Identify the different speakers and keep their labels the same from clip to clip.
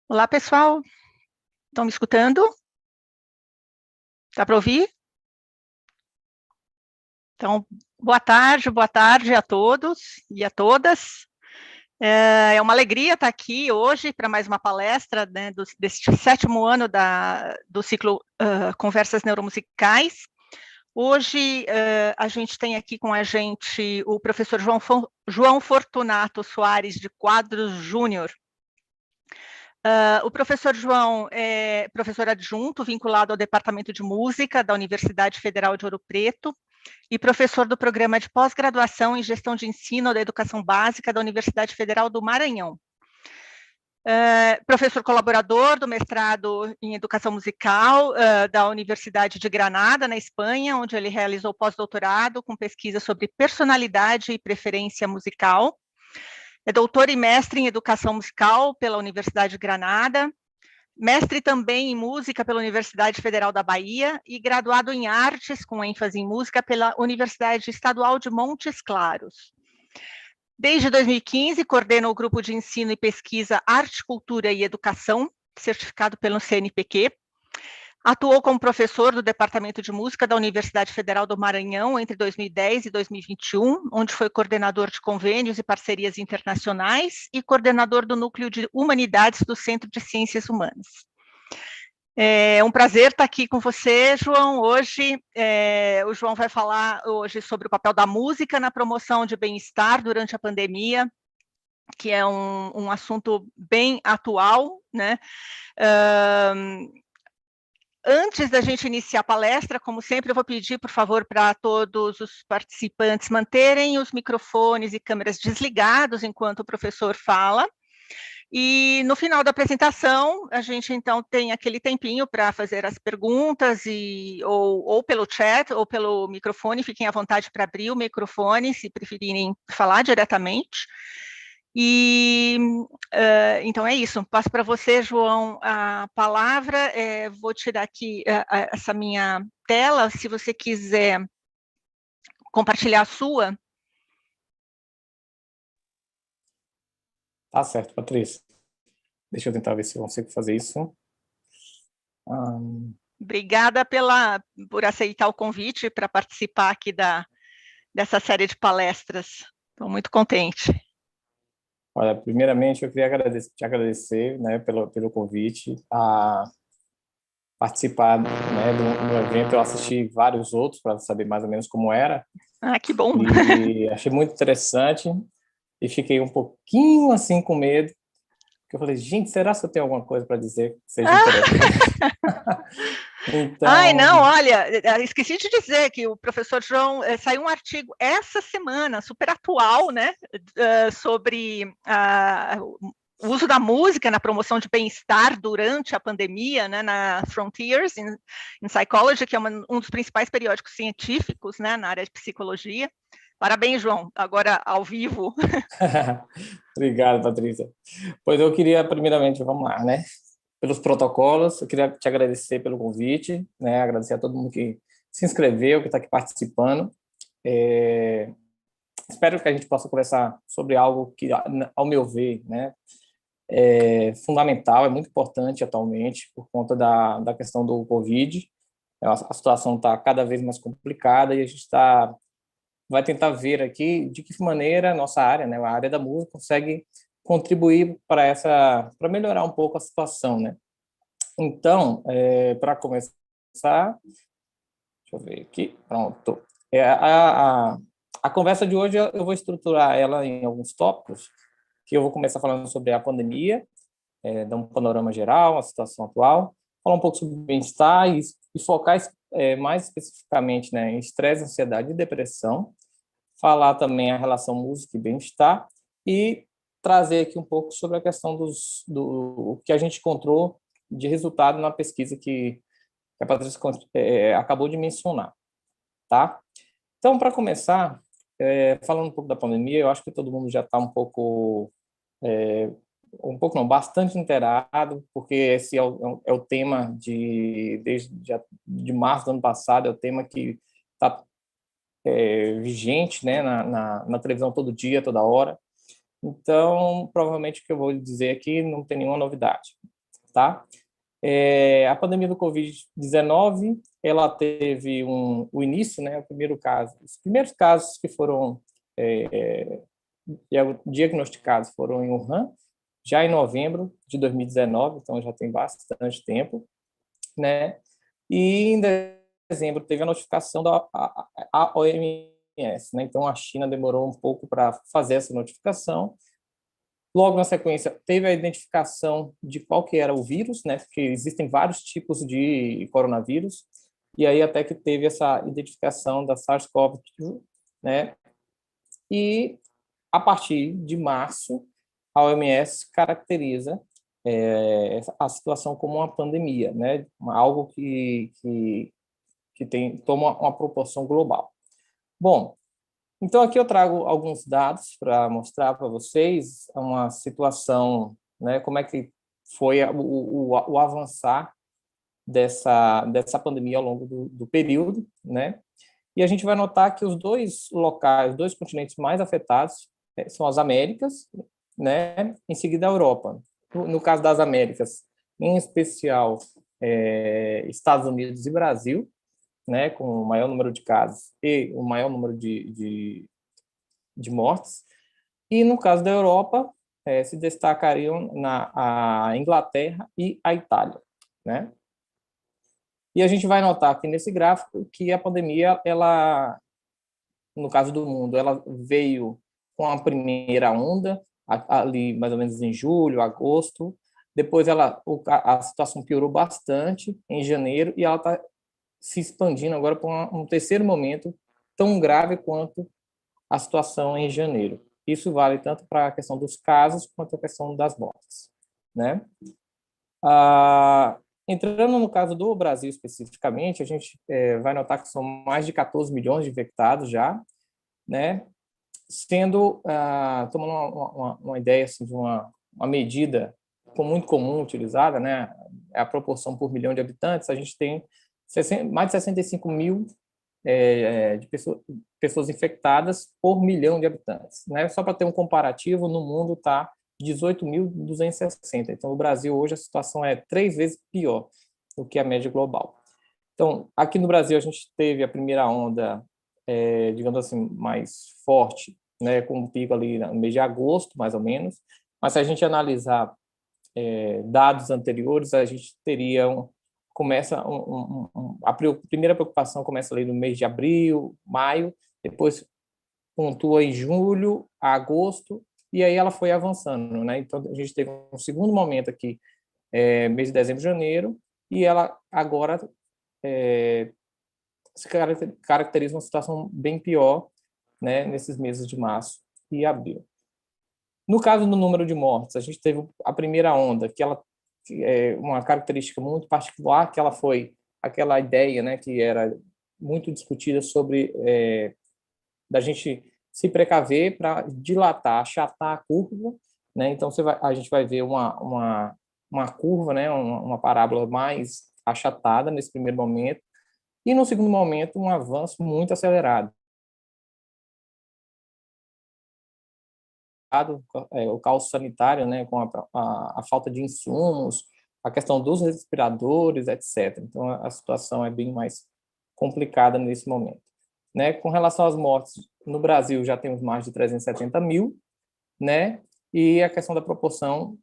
Speaker 1: Olá, pessoal. Estão me escutando? Dá para ouvir? Então, boa tarde a todos e a todas. É uma alegria estar aqui hoje para mais uma palestra, né, deste sétimo ano do ciclo Conversas Neuromusicais. Hoje a gente tem aqui com a gente o professor João Fortunato Soares de Quadros Júnior. O professor João é professor adjunto vinculado ao Departamento de Música da Universidade Federal de Ouro Preto e professor do Programa de Pós-Graduação em Gestão de Ensino da Educação Básica da Universidade Federal do Maranhão. Professor colaborador do mestrado em Educação Musical da Universidade de Granada, na Espanha, onde ele realizou pós-doutorado com pesquisa sobre personalidade e preferência musical. É doutor e mestre em Educação Musical pela Universidade de Granada, mestre também em Música pela Universidade Federal da Bahia e graduado em Artes, com ênfase em Música, pela Universidade Estadual de Montes Claros. Desde 2015, coordena o Grupo de Ensino e Pesquisa Arte, Cultura e Educação, certificado pelo CNPq. Atuou como professor do Departamento de Música da Universidade Federal do Maranhão entre 2010 e 2021, onde foi coordenador de convênios e parcerias internacionais e coordenador do Núcleo de Humanidades do Centro de Ciências Humanas. É um prazer estar aqui com você, João. Hoje, o João vai falar hoje sobre o papel da música na promoção de bem-estar durante a pandemia, que é um assunto bem atual, né? Antes da gente iniciar a palestra, como sempre, eu vou pedir, por favor, para todos os participantes manterem os microfones e câmeras desligados enquanto o professor fala. E no final da apresentação, a gente então tem aquele tempinho para fazer as perguntas, ou pelo chat, ou pelo microfone. Fiquem à vontade para abrir o microfone, se preferirem falar diretamente. E então é isso, passo para você, João, a palavra. Vou tirar aqui essa minha tela, se você quiser compartilhar a sua.
Speaker 2: Tá certo, Patrícia. Deixa eu tentar ver se eu consigo fazer isso.
Speaker 1: Obrigada por aceitar o convite para participar aqui dessa série de palestras. Estou muito contente.
Speaker 2: Olha, primeiramente eu queria te agradecer, né, pelo convite a participar, né, do evento. Eu assisti vários outros para saber mais ou menos como era.
Speaker 1: Ah, que bom.
Speaker 2: E achei muito interessante e fiquei um pouquinho assim com medo, porque eu falei, gente, será que eu tenho alguma coisa para dizer que seja interessante?
Speaker 1: Ai, não,
Speaker 2: Então,
Speaker 1: olha, esqueci de dizer que o professor João saiu um artigo essa semana, super atual, né, sobre o uso da música na promoção de bem-estar durante a pandemia, né, na Frontiers in Psychology, que é um dos principais periódicos científicos, né, na área de psicologia. Parabéns, João, agora ao vivo.
Speaker 2: obrigado, Patrícia. Pois eu queria, primeiramente, vamos lá, né? Pelos protocolos, eu queria te agradecer pelo convite, né? Agradecer a todo mundo que se inscreveu, que está aqui participando. Espero que a gente possa conversar sobre algo que, ao meu ver, né, é fundamental, é muito importante atualmente, por conta da questão do Covid. A situação está cada vez mais complicada e a gente vai tentar ver aqui de que maneira a nossa área, né, a área da música, consegue contribuir para melhorar um pouco a situação, né? Então, para começar, deixa eu ver aqui, pronto. A conversa de hoje eu vou estruturar ela em alguns tópicos, que eu vou começar falando sobre a pandemia, dar um panorama geral, a situação atual, falar um pouco sobre bem-estar e focar mais especificamente, né, em estresse, ansiedade e depressão, falar também a relação música e bem-estar e trazer aqui um pouco sobre a questão do que a gente encontrou de resultado na pesquisa que a Patrícia acabou de mencionar, tá? Então, para começar, falando um pouco da pandemia, eu acho que todo mundo já está um pouco não, bastante inteirado, porque esse é o tema de março do ano passado, é o tema que está vigente, né, na televisão todo dia, toda hora. Então, provavelmente o que eu vou dizer aqui não tem nenhuma novidade. tá? A pandemia do Covid-19, ela teve o início, né, os primeiros casos que foram diagnosticados foram em Wuhan, já em novembro de 2019, então já tem bastante tempo, né? E em dezembro teve a notificação da OMS, né? Então a China demorou um pouco para fazer essa notificação. Logo na sequência teve a identificação de qual que era o vírus, né? Porque existem vários tipos de coronavírus. E aí até que teve essa identificação da SARS-CoV-2, né? E a partir de março, a OMS caracteriza a situação como uma pandemia, né? Algo que toma uma proporção global. Bom, então aqui eu trago alguns dados para mostrar para vocês uma situação, né? Como é que foi o avançar dessa pandemia ao longo do período, né? E a gente vai notar que os dois continentes mais afetados são as Américas, né? Em seguida a Europa. No caso das Américas, em especial Estados Unidos e Brasil, né? Com o maior número de casos e o maior número de mortes. E no caso da Europa, se destacariam a Inglaterra e a Itália, né? E a gente vai notar aqui nesse gráfico que a pandemia, ela, no caso do mundo, ela veio com a primeira onda, ali mais ou menos em julho, agosto. Depois a situação piorou bastante em janeiro e ela está se expandindo agora para um terceiro momento tão grave quanto a situação em janeiro. Isso vale tanto para a questão dos casos quanto a questão das mortes, né? Entrando no caso do Brasil especificamente, a gente vai notar que são mais de 14 milhões de infectados já, né? Sendo, tomando uma ideia assim, de uma medida muito comum utilizada, né? É a proporção por milhão de habitantes, a gente tem mais de 65 mil de pessoas infectadas por milhão de habitantes, né? Só para ter um comparativo, no mundo está 18.260. Então, no Brasil, hoje, a situação é 3 vezes pior do que a média global. Então, aqui no Brasil, a gente teve a primeira onda, digamos assim, mais forte, né, com um pico ali no mês de agosto, mais ou menos. Mas se a gente analisar dados anteriores, a gente teria a primeira preocupação começa ali no mês de abril, maio, depois pontua em julho, agosto, e aí ela foi avançando, né? Então a gente teve um segundo momento aqui, mês de dezembro, janeiro, e ela agora se caracteriza uma situação bem pior, né? Nesses meses de março e abril. No caso do número de mortes, a gente teve a primeira onda, que ela uma característica muito particular, que ela foi aquela ideia, né, que era muito discutida sobre da gente se precaver para dilatar, achatar a curva, né? Então a gente vai ver uma curva, né, uma parábola mais achatada nesse primeiro momento, e no segundo momento um avanço muito acelerado. O caos sanitário, né, com a falta de insumos, a questão dos respiradores, etc. Então, a situação é bem mais complicada nesse momento, né? Com relação às mortes, no Brasil já temos mais de 370 mil, né? E a questão da proporção,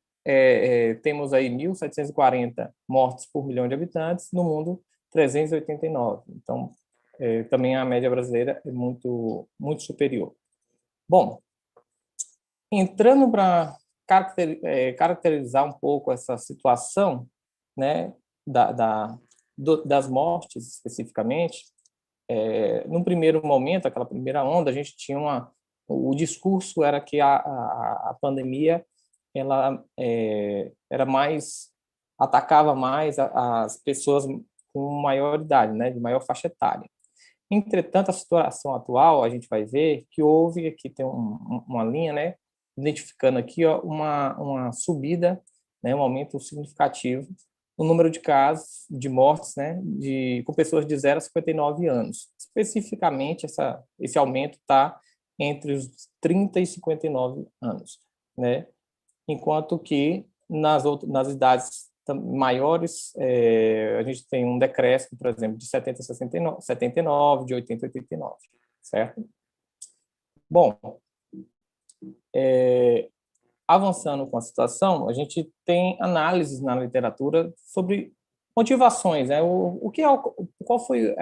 Speaker 2: temos aí 1.740 mortes por milhão de habitantes, no mundo 389. Então, também a média brasileira é muito, muito superior. Bom, entrando para caracterizar um pouco essa situação, né, das mortes especificamente, no primeiro momento, aquela primeira onda, a gente tinha o discurso era que a pandemia ela era mais atacava mais as pessoas com maior idade, né, de maior faixa etária. Entretanto, a situação atual, a gente vai ver que houve, aqui tem uma linha, né, identificando aqui ó, uma subida, né, um aumento significativo no número de casos, de mortes, né, com pessoas de 0 a 59 anos. Especificamente, esse aumento está entre os 30 e 59 anos, né, enquanto que nas idades maiores, a gente tem um decréscimo, por exemplo, de 70 a 79, de 80 a 89, certo? Bom, avançando com a situação, a gente tem análises na literatura sobre motivações, né? Qual foi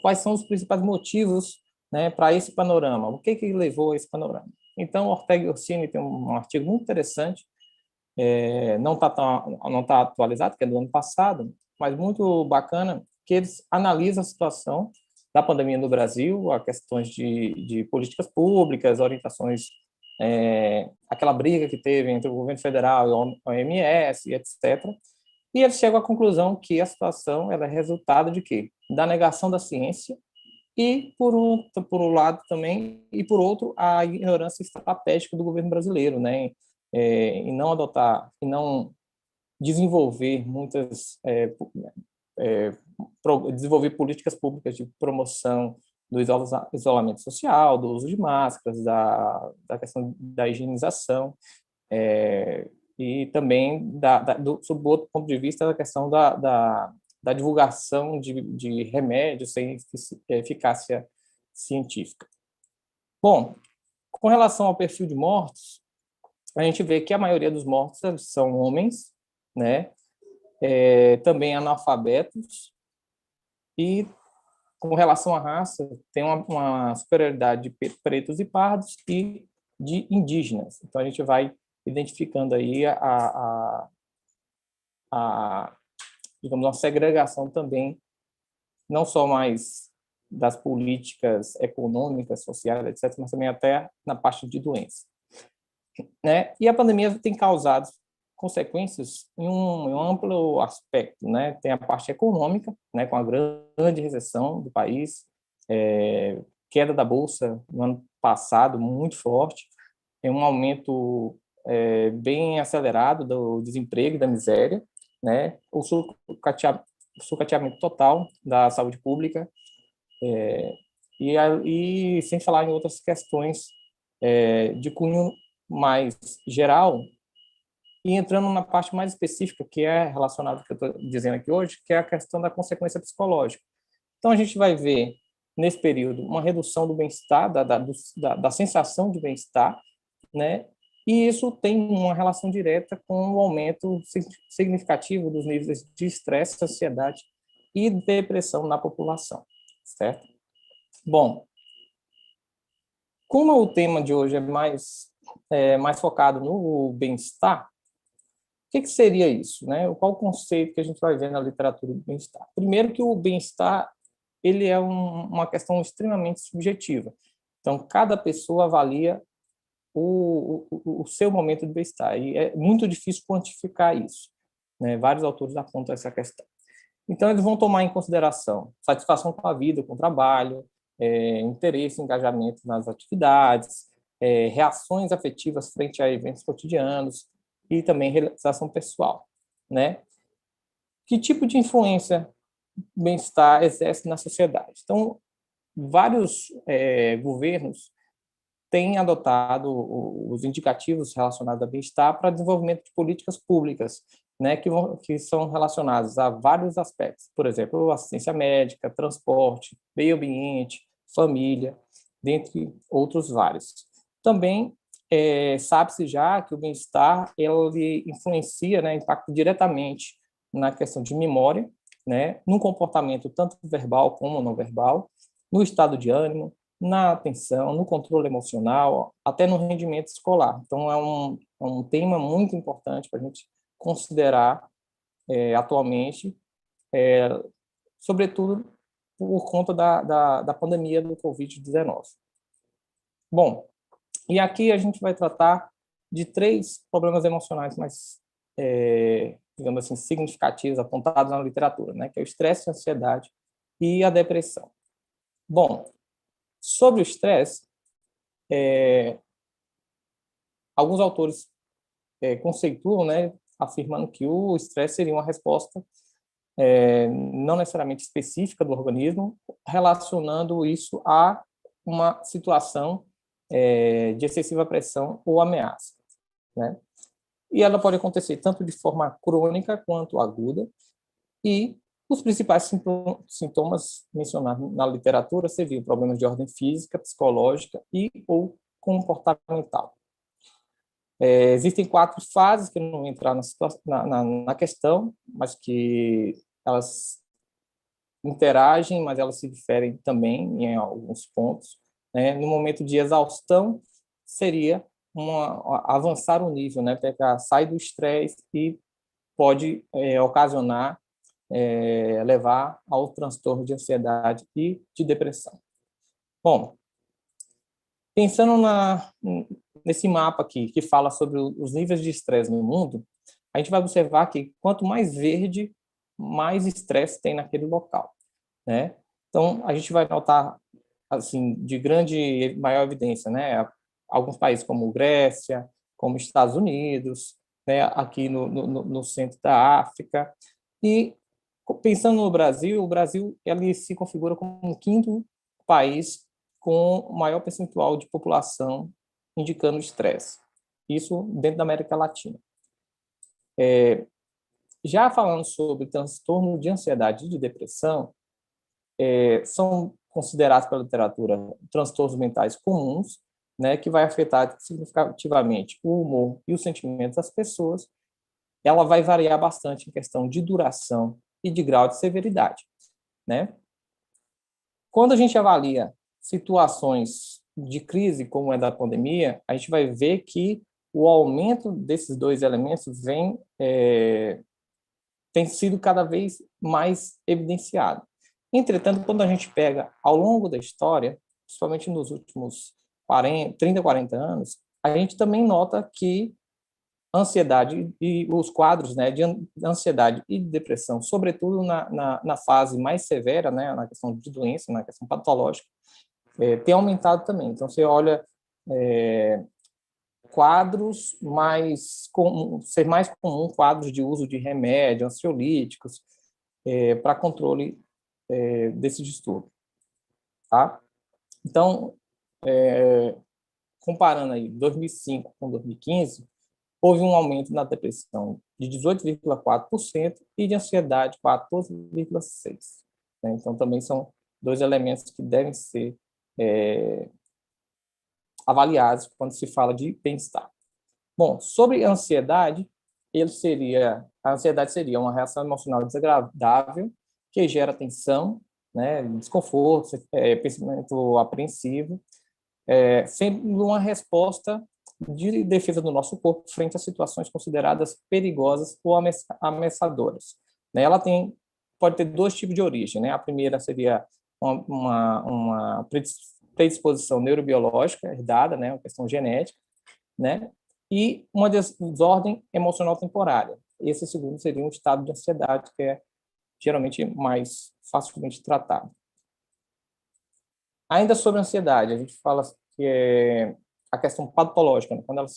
Speaker 2: quais são os principais motivos, né, para esse panorama? O que levou a esse panorama? Então, Ortega e Orsini tem um artigo muito interessante, não está atualizado, que é do ano passado, mas muito bacana, que eles analisam a situação da pandemia no Brasil, a questões de políticas públicas, orientações, aquela briga que teve entre o governo federal e a OMS, etc. E eles chegam à conclusão que a situação ela é resultado de quê? Da negação da ciência e, por um lado também, e por outro, a ignorância estratégica do governo brasileiro, né? Em não adotar, e não desenvolver desenvolver políticas públicas de promoção do isolamento social, do uso de máscaras, da questão da higienização, e também, sob outro ponto de vista, da questão da divulgação de remédios sem eficácia científica. Bom, com relação ao perfil de mortos, a gente vê que a maioria dos mortos são homens, né? Também analfabetos, e com relação à raça, tem uma superioridade de pretos e pardos e de indígenas. Então, a gente vai identificando aí digamos, uma segregação também, não só mais das políticas econômicas, sociais, etc., mas também até na parte de doença, né? E a pandemia tem causado consequências em um amplo aspecto, né? Tem a parte econômica, né, com a grande recessão do país, queda da bolsa no ano passado muito forte, tem um aumento bem acelerado do desemprego e da miséria, né? O sucateamento total da saúde pública, e sem falar em outras questões de cunho mais geral, e entrando na parte mais específica, que é relacionada ao que eu estou dizendo aqui hoje, que é a questão da consequência psicológica. Então, a gente vai ver, nesse período, uma redução do bem-estar, da sensação de bem-estar, né? E isso tem uma relação direta com o aumento significativo dos níveis de estresse, ansiedade e depressão na população, certo? Bom, como o tema de hoje é mais focado no bem-estar, o que seria isso, né? Qual o conceito que a gente vai ver na literatura do bem-estar? Primeiro que o bem-estar ele é uma questão extremamente subjetiva. Então, cada pessoa avalia o seu momento de bem-estar, e é muito difícil quantificar isso, né? Vários autores apontam essa questão. Então, eles vão tomar em consideração satisfação com a vida, com o trabalho, interesse, engajamento nas atividades, reações afetivas frente a eventos cotidianos e também realização pessoal, né? Que tipo de influência bem-estar exerce na sociedade? Então, vários governos têm adotado os indicativos relacionados ao bem-estar para desenvolvimento de políticas públicas, né, que são relacionadas a vários aspectos, por exemplo, assistência médica, transporte, meio ambiente, família, dentre outros vários. Também sabe-se já que o bem-estar ele influencia, né, impacta diretamente na questão de memória, né, no comportamento tanto verbal como não verbal, no estado de ânimo, na atenção, no controle emocional, até no rendimento escolar. Então, é um tema muito importante para a gente considerar atualmente, sobretudo por conta da pandemia do Covid-19. Bom, e aqui a gente vai tratar de 3 problemas emocionais mais, digamos assim, significativos, apontados na literatura, né, que é o estresse, a ansiedade e a depressão. Bom, sobre o estresse, alguns autores conceituam, né, afirmando que o estresse seria uma resposta não necessariamente específica do organismo, relacionando isso a uma situação de excessiva pressão ou ameaça, né? e ela pode acontecer tanto de forma crônica quanto aguda, e os principais sintomas mencionados na literatura seriam problemas de ordem física, psicológica e ou comportamental. Existem 4 fases, que eu não vou entrar na questão, mas que elas interagem, mas elas se diferem também em alguns pontos. Né? No momento de exaustão, seria avançar o nível, né? Pegar, sai do estresse e pode ocasionar, levar ao transtorno de ansiedade e de depressão. Bom, pensando nesse mapa aqui, que fala sobre os níveis de estresse no mundo, a gente vai observar que quanto mais verde, mais estresse tem naquele local, né? Então, a gente vai notar, assim, de maior evidência, né? Alguns países como Grécia, como Estados Unidos, né? Aqui no centro da África. E, pensando no Brasil, o Brasil ele se configura como o 5º país com maior percentual de população indicando estresse. Isso dentro da América Latina. Já falando sobre transtorno de ansiedade e de depressão, são considerados pela literatura transtornos mentais comuns, né, que vai afetar significativamente o humor e os sentimentos das pessoas. Ela vai variar bastante em questão de duração e de grau de severidade, né? Quando a gente avalia situações de crise, como é da pandemia, a gente vai ver que o aumento desses 2 elementos tem sido cada vez mais evidenciado. Entretanto, quando a gente pega ao longo da história, principalmente nos últimos 30, 40 anos, a gente também nota que a ansiedade e os quadros, né, de ansiedade e de depressão, sobretudo na fase mais severa, né, na questão de doença, na questão patológica, tem aumentado também. Então, você olha quadros ser mais comum quadros de uso de remédio, ansiolíticos, para controle desse distúrbio, tá? Então, comparando aí 2005 com 2015, houve um aumento na depressão de 18,4% e de ansiedade 14,6%. Né? Então, também são 2 elementos que devem ser avaliados quando se fala de bem-estar. Bom, sobre a ansiedade seria uma reação emocional desagradável que gera tensão, né, desconforto, pensamento apreensivo, sendo uma resposta de defesa do nosso corpo frente a situações consideradas perigosas ou ameaçadoras. Né? Ela pode ter 2 tipos de origem. Né? A primeira seria uma predisposição neurobiológica herdada, né? Uma questão genética, né? E uma desordem emocional temporária. Esse segundo seria um estado de ansiedade que é geralmente mais facilmente tratado. Ainda sobre a ansiedade, a gente fala que é a questão patológica, né? Quando ela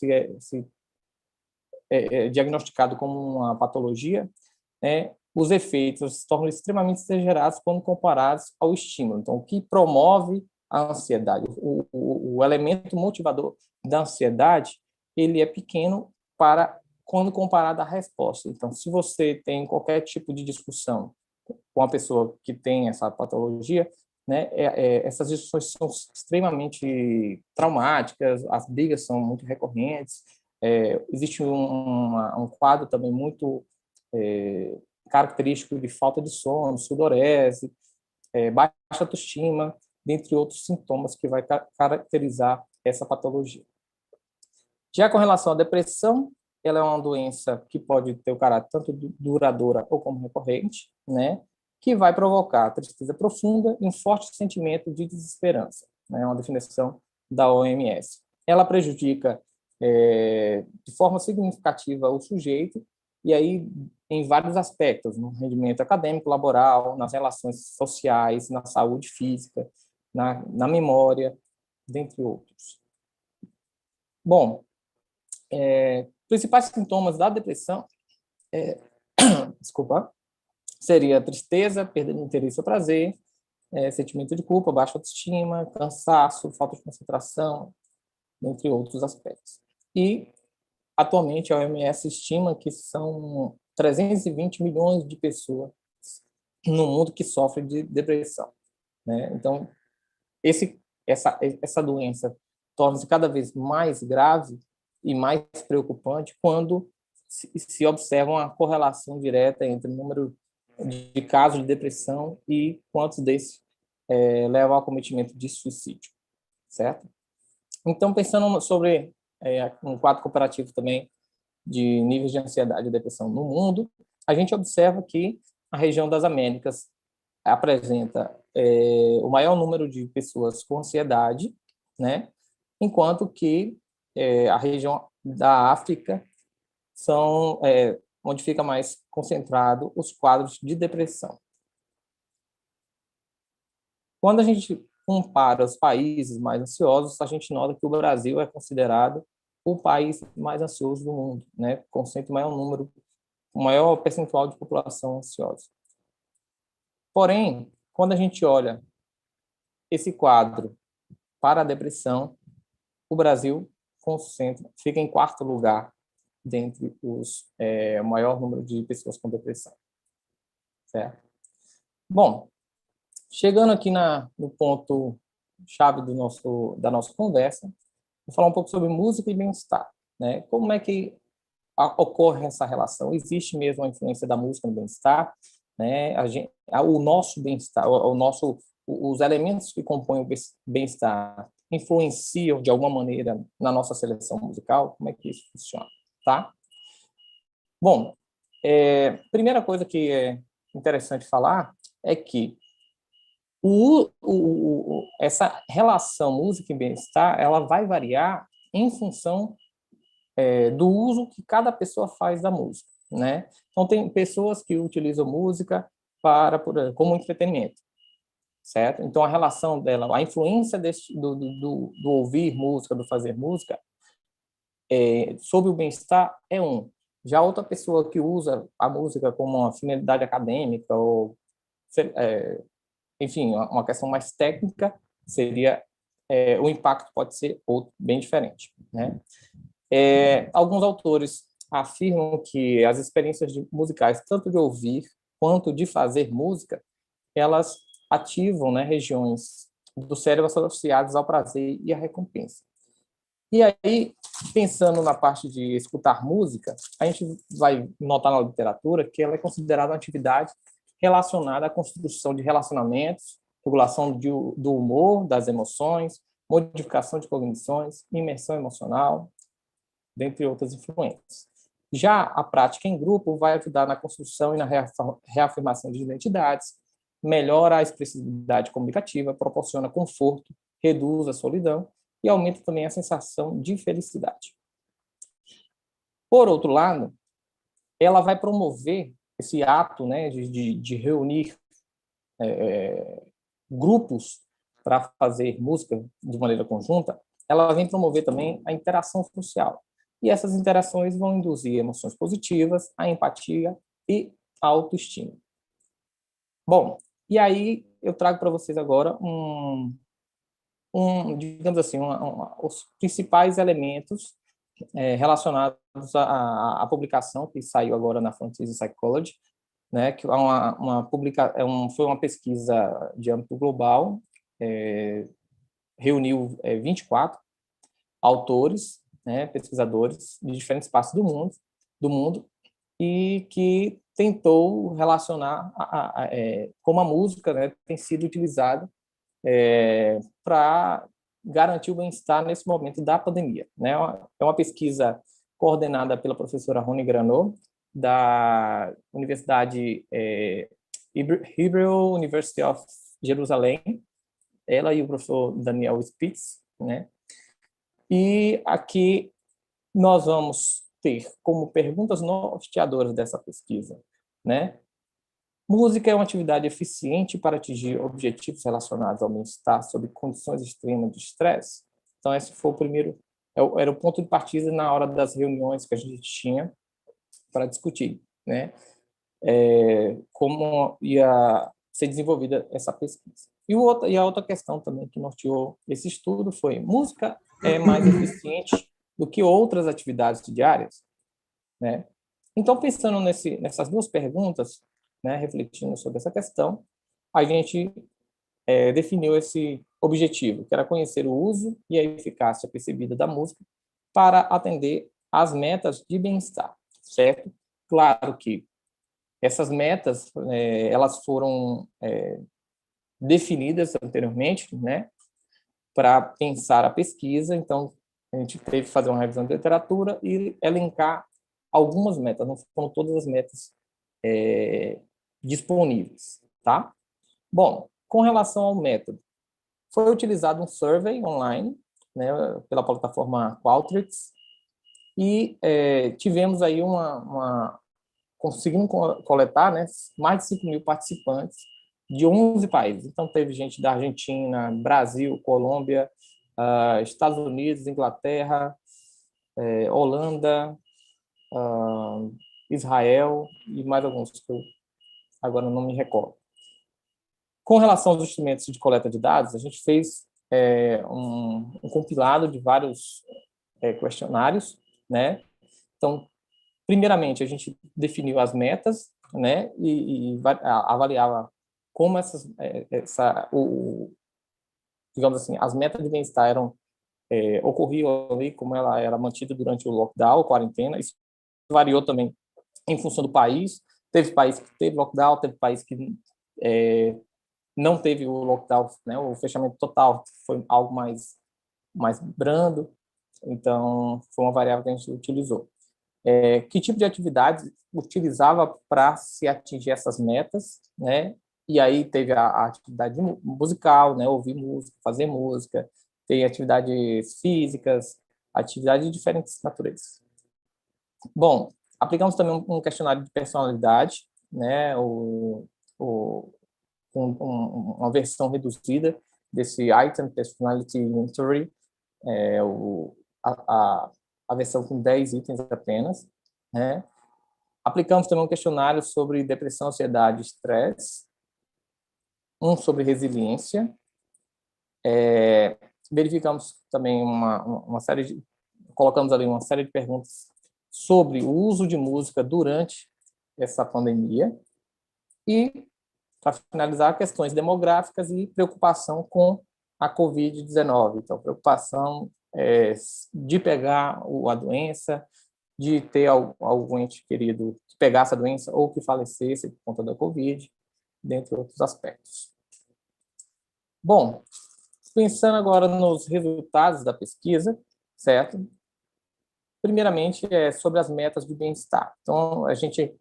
Speaker 2: é diagnosticado como uma patologia, né? Os efeitos se tornam extremamente exagerados quando comparados ao estímulo. Então, o que promove a ansiedade, o elemento motivador da ansiedade, ele é pequeno quando comparado à resposta. Então, se você tem qualquer tipo de discussão com uma pessoa que tem essa patologia, né, essas discussões são extremamente traumáticas, as brigas são muito recorrentes, existe um quadro também muito característico de falta de sono, sudorese, baixa autoestima, dentre outros sintomas que vai caracterizar essa patologia. Já com relação à depressão, ela é uma doença que pode ter o caráter tanto duradoura ou como recorrente, né, que vai provocar tristeza profunda e um forte sentimento de desesperança, né, uma definição da OMS. Ela prejudica de forma significativa o sujeito, e aí em vários aspectos, no rendimento acadêmico, laboral, nas relações sociais, na saúde física, na memória, dentre outros. Bom, principais sintomas da depressão desculpa, seria tristeza, perda de interesse ou prazer, sentimento de culpa, baixa autoestima, cansaço, falta de concentração, entre outros aspectos. E atualmente, a OMS estima que são 320 milhões de pessoas no mundo que sofrem de depressão, né? Então, essa doença torna-se cada vez mais grave e mais preocupante quando se observa uma correlação direta entre o número de casos de depressão e quantos desses levam ao cometimento de suicídio, certo? Então, pensando sobre um quadro comparativo também de níveis de ansiedade e depressão no mundo, a gente observa que a região das Américas apresenta o maior número de pessoas com ansiedade, né? Enquanto que a região da África são onde fica mais concentrado os quadros de depressão. Quando a gente compara os países mais ansiosos, a gente nota que o Brasil é considerado o país mais ansioso do mundo, né? Concentra o maior percentual de população ansiosa. Porém, quando a gente olha esse quadro para a depressão, o Brasil fica em quarto lugar dentre o maior número de pessoas com depressão, certo? Bom, chegando aqui no ponto chave da nossa conversa, vou falar um pouco sobre música e bem-estar, né? Como é que ocorre essa relação? Existe mesmo a influência da música no bem-estar, né? O nosso bem-estar, os elementos que compõem o bem-estar influenciam de alguma maneira na nossa seleção musical? Como é que isso funciona, tá? Bom, primeira coisa que é interessante falar é que essa relação música e bem-estar, ela vai variar em função do uso que cada pessoa faz da música, né? Então, tem pessoas que utilizam música como entretenimento, certo? Então, a relação dela, a influência do ouvir música, do fazer música, sobre o bem-estar é um. Já outra pessoa que usa a música como uma finalidade acadêmica ou, enfim, uma questão mais técnica, seria o impacto pode ser outro, bem diferente, né? Alguns autores afirmam que as experiências musicais, tanto de ouvir quanto de fazer música, elas ativam, né, regiões do cérebro associadas ao prazer e à recompensa. E aí, pensando na parte de escutar música, a gente vai notar na literatura que ela é considerada uma atividade relacionada à construção de relacionamentos, regulação do humor, das emoções, modificação de cognições, imersão emocional, dentre outras influências. Já a prática em grupo vai ajudar na construção e na reafirmação de identidades, melhora a expressividade comunicativa, proporciona conforto, reduz a solidão e aumenta também a sensação de felicidade. Por outro lado, ela vai promover esse ato, né, de reunir grupos para fazer música de maneira conjunta, ela vem promover também a interação social. E essas interações vão induzir emoções positivas, a empatia e a autoestima. Bom, e aí eu trago para vocês agora digamos assim, os principais elementos relacionados à publicação que saiu agora na Frontiers in Psychology, né, que foi uma pesquisa de âmbito global, reuniu 24 autores, né, pesquisadores de diferentes partes do mundo, e que tentou relacionar como a música, né, tem sido utilizada para garantir o bem-estar nesse momento da pandemia, né? É uma pesquisa coordenada pela professora Rony Granot, da Universidade Hebrew University of Jerusalém, ela e o professor Daniel Spitz, né? E aqui nós vamos ter como perguntas norteadoras dessa pesquisa, né? Música é uma atividade eficiente para atingir objetivos relacionados ao bem-estar sob condições extremas de estresse? Então, esse foi o primeiro, era o ponto de partida na hora das reuniões que a gente tinha para discutir, né? Como ia ser desenvolvida essa pesquisa. E a outra questão também que norteou esse estudo foi: música é mais eficiente do que outras atividades diárias, né? Então, pensando nessas duas perguntas, né, refletindo sobre essa questão, a gente definiu esse objetivo, que era conhecer o uso e a eficácia percebida da música para atender às metas de bem-estar, certo? Claro que essas metas, elas foram definidas anteriormente, né, para pensar a pesquisa. Então, a gente teve que fazer uma revisão de literatura e elencar algumas metas, não foram todas as metas disponíveis, tá? Bom, com relação ao método, foi utilizado um survey online, né, pela plataforma Qualtrics, e tivemos aí conseguimos coletar, né, mais de 5.000 participantes de 11 países. Então, teve gente da Argentina, Brasil, Colômbia, Estados Unidos, Inglaterra, Holanda, Israel e mais alguns que eu agora não me recordo. Com relação aos instrumentos de coleta de dados, a gente fez um compilado de vários questionários, né? Então, primeiramente, a gente definiu as metas, né? E avaliava como digamos assim, as metas de bem-estar ocorriam ali, como ela era mantida durante o lockdown, a quarentena. Isso variou também em função do país. Teve país que teve lockdown, teve país que não teve o lockdown, né, o fechamento total, foi algo mais brando. Então, foi uma variável que a gente utilizou. Que tipo de atividades utilizava para se atingir essas metas, né? E aí teve a atividade musical, né? Ouvir música, fazer música, tem atividades físicas, atividades de diferentes naturezas. Bom, aplicamos também um questionário de personalidade, né? Uma versão reduzida desse Item Personality Inventory, a versão com 10 itens apenas, né? Aplicamos também um questionário sobre depressão, ansiedade e estresse, um sobre resiliência. Verificamos também colocamos ali uma série de perguntas sobre o uso de música durante essa pandemia e, para finalizar, questões demográficas e preocupação com a Covid-19. Então, preocupação de pegar a doença, de ter algum ente querido que pegasse a doença ou que falecesse por conta da Covid, dentre outros aspectos. Bom, pensando agora nos resultados da pesquisa, certo? Primeiramente, sobre as metas de bem-estar. Então, a gente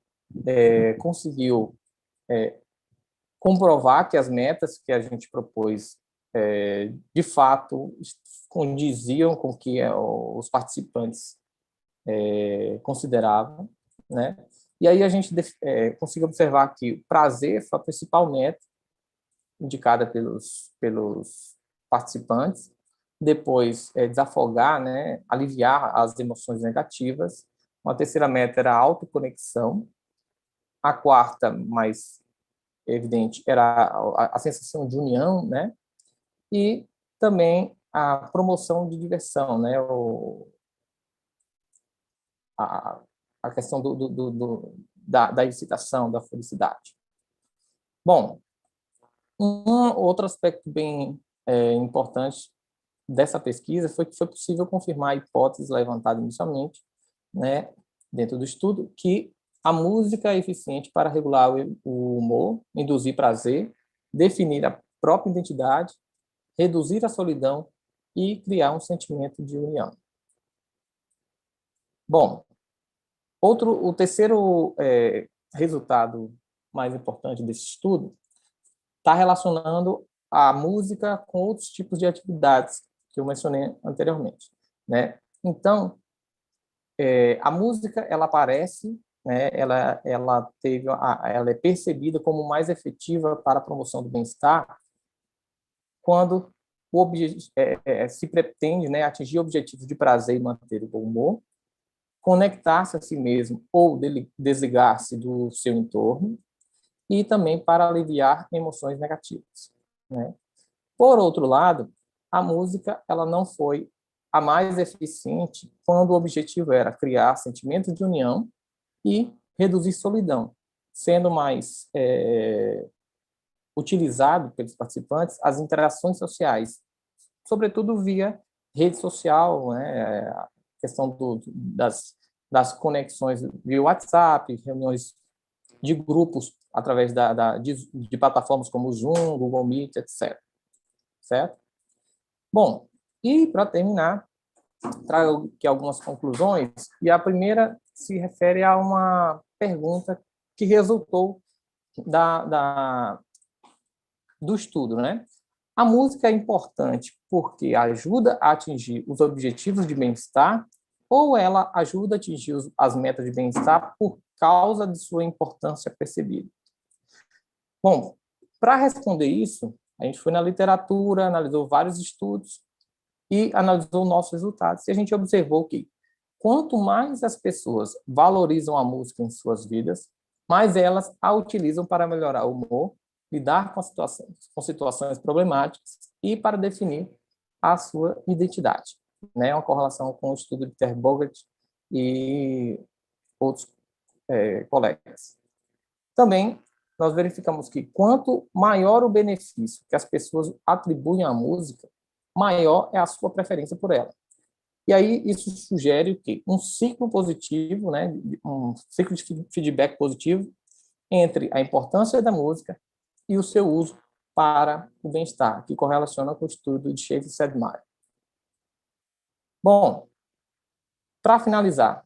Speaker 2: conseguiu comprovar que as metas que a gente propôs, de fato, condiziam com o que os participantes consideravam, né? E aí a gente conseguiu observar que o prazer foi a principal meta indicada pelos participantes. Depois, desafogar, né? Aliviar as emoções negativas. Uma terceira meta era a autoconexão. A quarta, mais evidente, era a sensação de união, né? E também a promoção de diversão, né? A questão da excitação, da felicidade. Bom, um outro aspecto bem importante dessa pesquisa foi que foi possível confirmar a hipótese levantada inicialmente, né, dentro do estudo, que a música é eficiente para regular o humor, induzir prazer, definir a própria identidade, reduzir a solidão e criar um sentimento de união. Bom, o terceiro resultado mais importante desse estudo está relacionando a música com outros tipos de atividades que eu mencionei anteriormente, né? Então, a música, ela aparece, né? Ela é percebida como mais efetiva para a promoção do bem-estar quando se pretende, né, atingir objetivos de prazer e manter o bom humor, conectar-se a si mesmo ou desligar-se do seu entorno, e também para aliviar emoções negativas, né? Por outro lado, a música ela não foi a mais eficiente quando o objetivo era criar sentimentos de união e reduzir solidão, sendo mais utilizado pelos participantes as interações sociais, sobretudo via rede social, né, a questão das conexões via WhatsApp, reuniões de grupos através de plataformas como o Zoom, Google Meet, etc. Certo? Bom, e para terminar, trago aqui algumas conclusões, e a primeira se refere a uma pergunta que resultou do estudo, né? A música é importante porque ajuda a atingir os objetivos de bem-estar ou ela ajuda a atingir as metas de bem-estar por causa de sua importância percebida? Bom, para responder isso, a gente foi na literatura, analisou vários estudos e analisou nossos resultados. E a gente observou que quanto mais as pessoas valorizam a música em suas vidas, mais elas a utilizam para melhorar o humor, lidar com situações problemáticas e para definir a sua identidade. Né? Uma correlação com o estudo de Ter Bogaert e outros colegas. Também, nós verificamos que quanto maior o benefício que as pessoas atribuem à música, maior é a sua preferência por ela. E aí isso sugere o quê? Um ciclo positivo, né? Um ciclo de feedback positivo entre a importância da música e o seu uso para o bem-estar, que correlaciona com o estudo de Schaefer e Sedgmaier. Bom, para finalizar,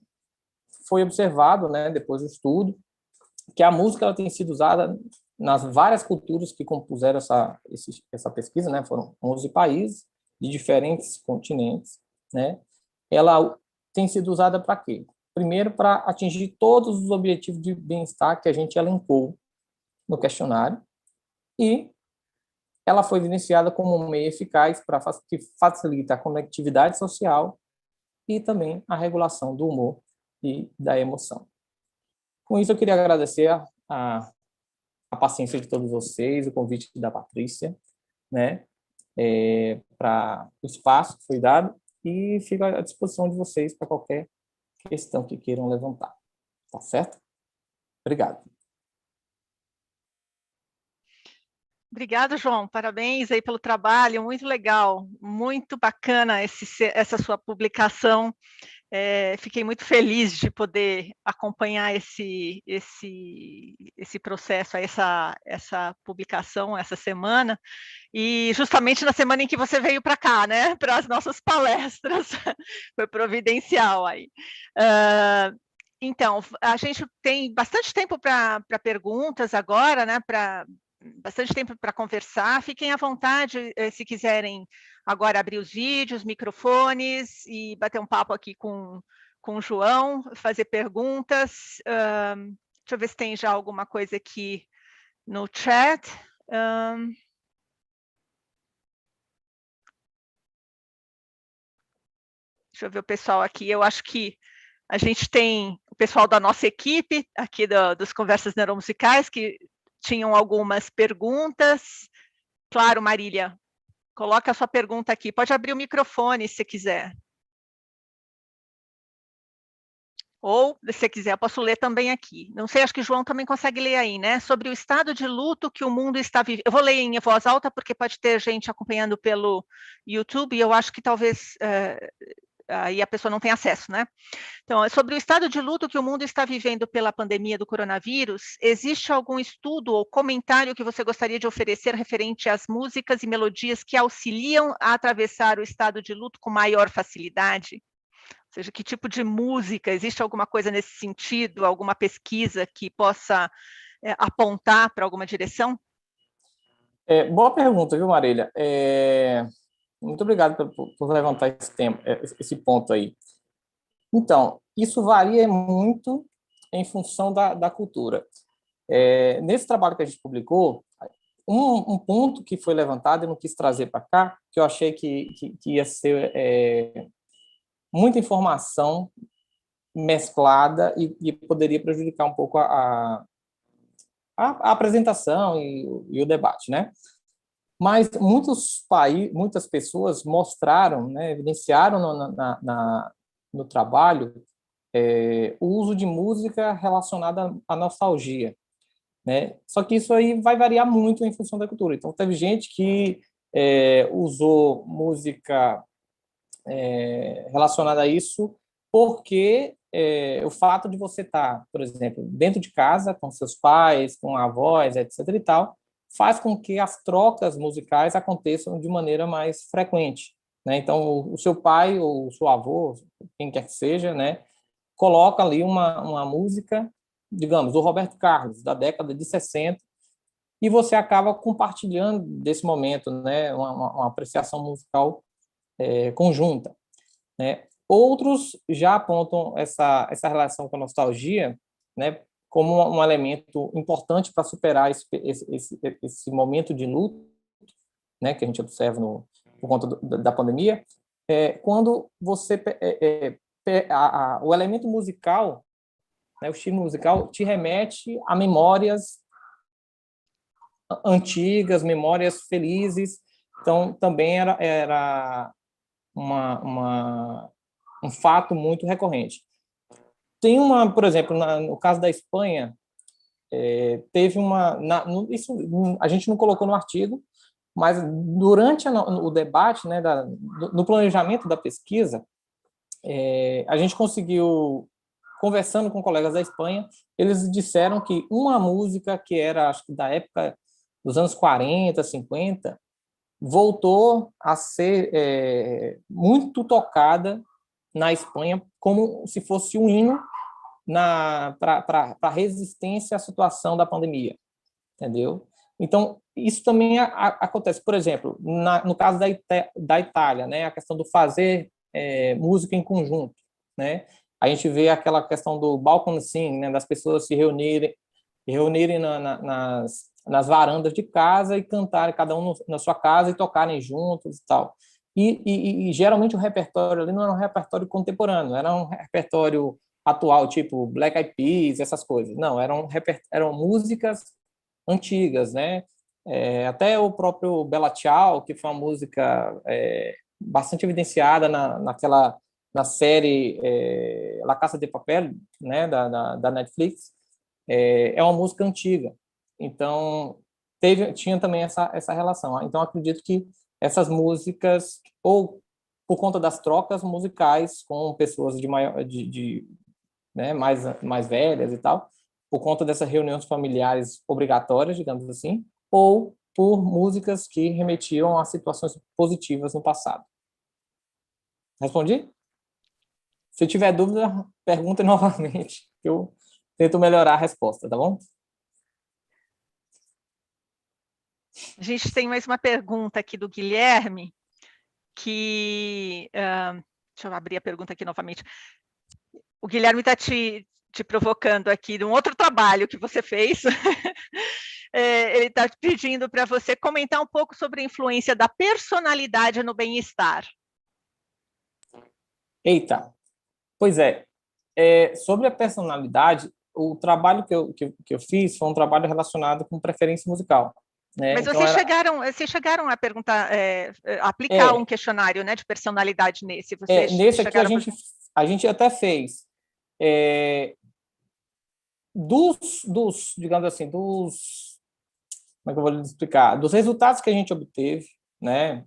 Speaker 2: foi observado, né, depois do estudo, que a música ela tem sido usada nas várias culturas que compuseram essa pesquisa, né? Foram 11 países de diferentes continentes, né? Ela tem sido usada para quê? Primeiro, para atingir todos os objetivos de bem-estar que a gente elencou no questionário, e ela foi evidenciada como um meio eficaz que facilita a conectividade social e também a regulação do humor e da emoção. Com isso, eu queria agradecer a paciência de todos vocês, o convite da Patrícia, né, para o espaço que foi dado, e fico à disposição de vocês para qualquer questão que queiram levantar. Tá certo? Obrigado.
Speaker 1: Obrigada, João. Parabéns aí pelo trabalho, muito legal, muito bacana essa sua publicação. Fiquei muito feliz de poder acompanhar esse processo, essa publicação essa semana, e justamente na semana em que você veio para cá, né, para as nossas palestras, foi providencial aí. Então, a gente tem bastante tempo para perguntas agora, né, bastante tempo para conversar. Fiquem à vontade, se quiserem agora abrir os vídeos, microfones e bater um papo aqui com o João, fazer perguntas. Deixa eu ver se tem já alguma coisa aqui no chat. Deixa eu ver o pessoal aqui. Eu acho que a gente tem o pessoal da nossa equipe aqui dos Conversas Neuromusicais que tinham algumas perguntas. Claro, Marília, coloca a sua pergunta aqui. Pode abrir o microfone se quiser. Ou, se você quiser, eu posso ler também aqui. Não sei, acho que o João também consegue ler aí, né? Sobre o estado de luto que o mundo está vivendo. Eu vou ler em voz alta, porque pode ter gente acompanhando pelo YouTube, e eu acho que talvez aí a pessoa não tem acesso, né? Então, sobre o estado de luto que o mundo está vivendo pela pandemia do coronavírus, existe algum estudo ou comentário que você gostaria de oferecer referente às músicas e melodias que auxiliam a atravessar o estado de luto com maior facilidade? Ou seja, que tipo de música, existe alguma coisa nesse sentido, alguma pesquisa que possa apontar para alguma direção?
Speaker 2: Boa pergunta, viu, Marília? Muito obrigado por levantar esse ponto aí. Então, isso varia muito em função da cultura. Nesse trabalho que a gente publicou, um ponto que foi levantado, eu não quis trazer para cá, que eu achei que ia ser muita informação mesclada e poderia prejudicar um pouco a apresentação e o debate, né? Mas muitas pessoas mostraram, né, evidenciaram no trabalho o uso de música relacionada à nostalgia, né? Só que isso aí vai variar muito em função da cultura. Então, teve gente que usou música relacionada a isso porque o fato de você estar, por exemplo, dentro de casa, com seus pais, com avós, etc. e tal, faz com que as trocas musicais aconteçam de maneira mais frequente, né? Então, o seu pai ou o seu avô, quem quer que seja, né, coloca ali uma música, digamos, do Roberto Carlos, da década de 60, e você acaba compartilhando desse momento, né, uma apreciação musical conjunta, né? Outros já apontam essa relação com a nostalgia, né, como um elemento importante para superar esse momento de luto, né, que a gente observa por conta da pandemia, quando você o elemento musical, né, o estilo musical te remete a memórias antigas, memórias felizes. Então também era um fato muito recorrente. Tem por exemplo, no caso da Espanha, teve isso a gente não colocou no artigo, mas durante o debate, né, no planejamento da pesquisa, a gente conseguiu, conversando com colegas da Espanha, eles disseram que uma música que era, acho que da época dos anos 40, 50, voltou a ser muito tocada na Espanha como se fosse um hino para a resistência à situação da pandemia, entendeu? Então, isso também acontece. Por exemplo, no caso da Itália, né, a questão do fazer música em conjunto, né? A gente vê aquela questão do balcony sing, né, das pessoas se reunirem nas varandas de casa e cantarem, cada um na sua casa, e tocarem juntos e tal. E geralmente o repertório ali não era um repertório contemporâneo, era um repertório atual, tipo Black Eyed Peas, essas coisas. Não, eram músicas antigas, né? Até o próprio Bella Ciao, que foi uma música bastante evidenciada na série La Casa de Papel, né, da Netflix, é uma música antiga. Então, tinha também essa relação. Então, acredito que essas músicas, ou por conta das trocas musicais com pessoas né, mais velhas e tal, por conta dessas reuniões familiares obrigatórias, digamos assim, ou por músicas que remetiam a situações positivas no passado. Respondi? Se tiver dúvida, pergunte novamente, que eu tento melhorar a resposta, tá bom?
Speaker 1: A gente tem mais uma pergunta aqui do Guilherme, deixa eu abrir a pergunta aqui novamente. O Guilherme está te provocando aqui de um outro trabalho que você fez. Ele está pedindo para você comentar um pouco sobre a influência da personalidade no bem-estar.
Speaker 2: Eita, pois sobre a personalidade, o trabalho que eu fiz foi um trabalho relacionado com preferência musical, né?
Speaker 1: Mas
Speaker 2: então
Speaker 1: vocês chegaram a perguntar, aplicar um questionário, né, de personalidade nesse?
Speaker 2: Nesse aqui a gente até fez digamos assim, como é que eu vou lhe explicar? Dos resultados que a gente obteve, né,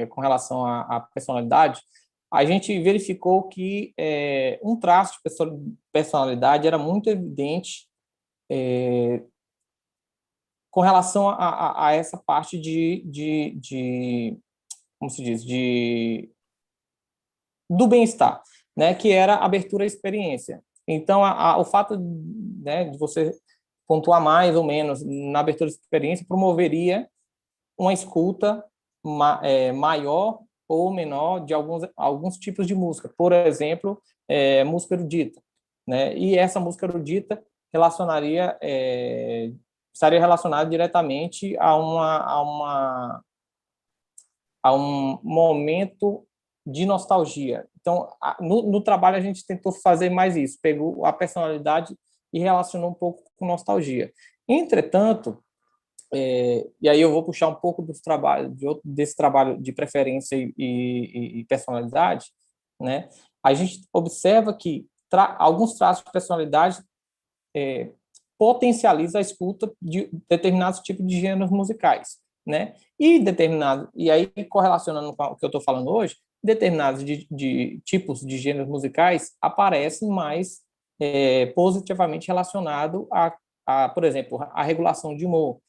Speaker 2: com relação à personalidade, a gente verificou que um traço de personalidade era muito evidente com relação a essa parte como se diz, do bem-estar, né, que era a abertura à experiência. Então, o fato, né, de você pontuar mais ou menos na abertura à experiência promoveria uma escuta maior ou menor de alguns tipos de música. Por exemplo, música erudita, né? E essa música erudita estaria relacionada diretamente a um momento de nostalgia. Então, no trabalho a gente tentou fazer mais isso, pegou a personalidade e relacionou um pouco com nostalgia. Entretanto, E aí eu vou puxar um pouco desse trabalho de preferência e personalidade, né? A gente observa que alguns traços de personalidade potencializa a escuta de determinados tipos de gêneros musicais, né? E aí, correlacionando com o que eu estou falando hoje, determinados de tipos de gêneros musicais aparecem mais positivamente relacionado por exemplo, a regulação de humor.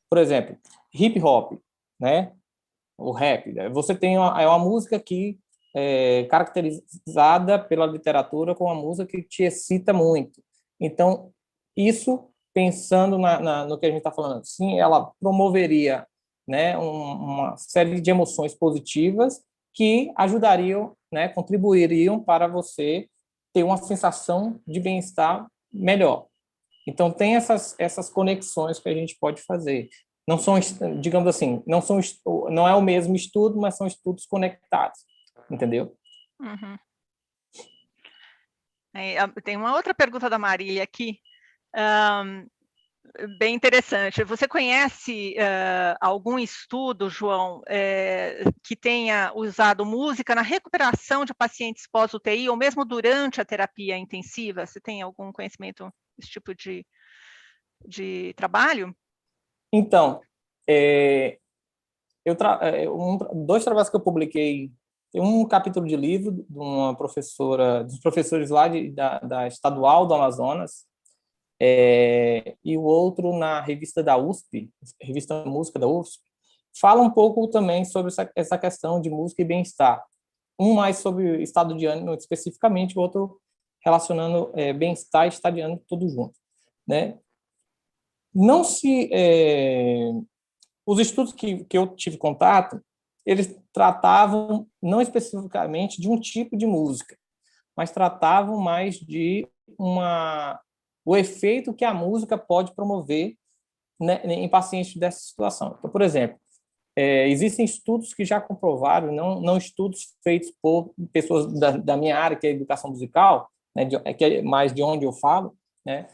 Speaker 2: Por exemplo, hip hop, né? O rap. Você tem uma música que caracterizada pela literatura como uma música que te excita muito. Então, isso, pensando no que a gente está falando, sim, ela promoveria, né, uma série de emoções positivas que ajudariam, né, contribuiriam para você ter uma sensação de bem-estar melhor. Então, tem essas conexões que a gente pode fazer. Não são, digamos assim, não é o mesmo estudo, mas são estudos conectados, entendeu?
Speaker 1: Uhum. Tem uma outra pergunta da Marília aqui, bem interessante. Você conhece algum estudo, João, que tenha usado música na recuperação de pacientes pós-UTI, ou mesmo durante a terapia intensiva? Você tem algum conhecimento desse tipo de trabalho?
Speaker 2: Então, dois trabalhos que eu publiquei, tem um capítulo de livro de uma professora, dos professores lá da Estadual do Amazonas, e o outro na revista da USP, revista Música da USP, fala um pouco também sobre essa questão de música e bem-estar. Um mais sobre estado de ânimo especificamente, o outro relacionando bem-estar e estado de ânimo tudo junto, né? Não se os estudos que eu tive contato, eles tratavam não especificamente de um tipo de música, mas tratavam mais de o efeito que a música pode promover, né, em pacientes dessa situação. Então, por exemplo, existem estudos que já comprovaram, não estudos feitos por pessoas da minha área, que é a educação musical, né, que é mais de onde eu falo, né,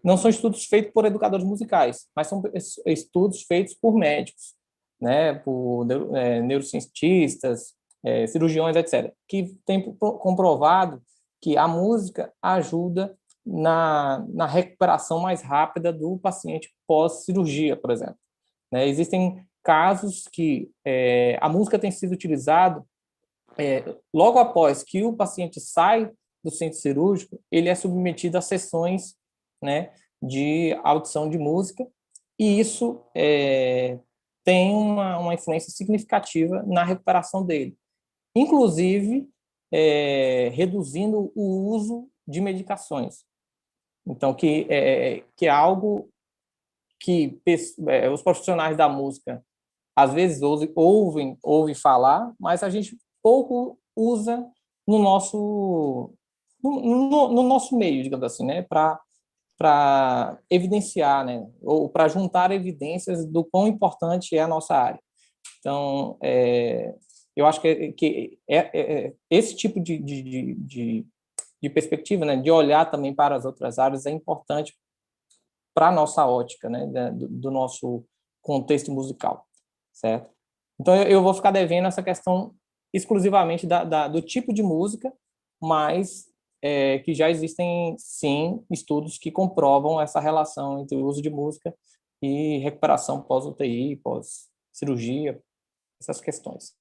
Speaker 2: não são estudos feitos por educadores musicais, mas são estudos feitos por médicos, né, por neurocientistas, cirurgiões, etc., que têm comprovado que a música ajuda na recuperação mais rápida do paciente pós-cirurgia, por exemplo. Né? Existem casos que a música tem sido utilizada logo após que o paciente sai do centro cirúrgico, ele é submetido a sessões, né, de audição de música, e isso tem uma influência significativa na recuperação dele, inclusive reduzindo o uso de medicações. Então, que é algo que os profissionais da música às vezes ouvem falar, mas a gente pouco usa no nosso meio, digamos assim, né, para evidenciar, né, ou para juntar evidências do quão importante é a nossa área. Então, eu acho que esse tipo de perspectiva, né, de olhar também para as outras áreas é importante para a nossa ótica, né, do nosso contexto musical, certo? Então, eu vou ficar devendo essa questão exclusivamente do tipo de música, mas que já existem, sim, estudos que comprovam essa relação entre o uso de música e recuperação pós-UTI, pós-cirurgia, essas questões.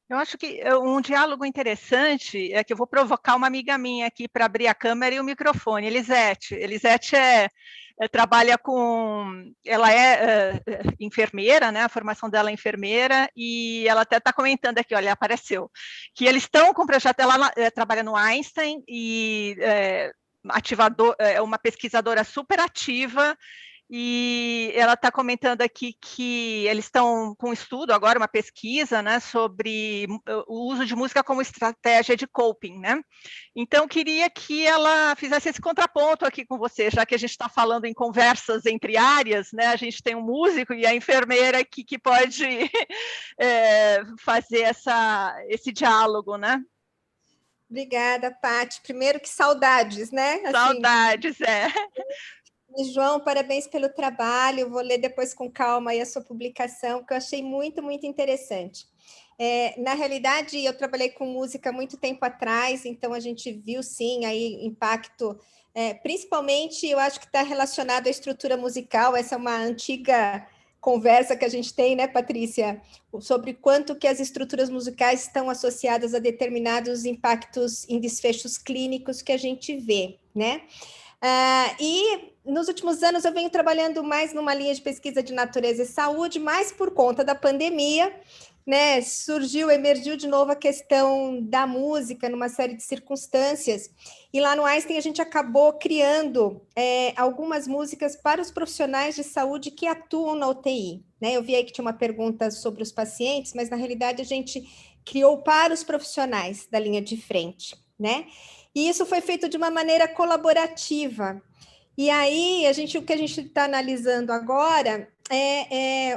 Speaker 1: Eu acho que um diálogo interessante é que eu vou provocar uma amiga minha aqui para abrir a câmera e o microfone, Elisete. Elisete trabalha com... Ela é enfermeira, né? A formação dela é enfermeira, e ela até está comentando aqui, olha, apareceu, que eles estão com o projeto, ela trabalha no Einstein, e é uma pesquisadora super ativa, e ela está comentando aqui que eles estão com um estudo agora, uma pesquisa, né, sobre o uso de música como estratégia de coping, né? Então, queria que ela fizesse esse contraponto aqui com você, já que a gente está falando em conversas entre áreas, né? A gente tem um músico e a enfermeira aqui que pode fazer esse diálogo, né?
Speaker 3: Obrigada, Paty. Primeiro, que saudades, né?
Speaker 1: Saudades,
Speaker 3: E, João, parabéns pelo trabalho. Vou ler depois com calma aí a sua publicação, que eu achei muito, muito interessante. Na realidade, eu trabalhei com música há muito tempo atrás, então a gente viu, sim, aí impacto, principalmente, eu acho que está relacionado à estrutura musical. Essa é uma antiga conversa que a gente tem, né, Patrícia, sobre quanto que as estruturas musicais estão associadas a determinados impactos em desfechos clínicos que a gente vê, né? E nos últimos anos eu venho trabalhando mais numa linha de pesquisa de natureza e saúde, mais por conta da pandemia, né? Emergiu de novo a questão da música numa série de circunstâncias. E lá no Einstein a gente acabou criando algumas músicas para os profissionais de saúde que atuam na UTI, né? Eu vi aí que tinha uma pergunta sobre os pacientes, mas na realidade a gente criou para os profissionais da linha de frente, né? E isso foi feito de uma maneira colaborativa. E aí, o que a gente está analisando agora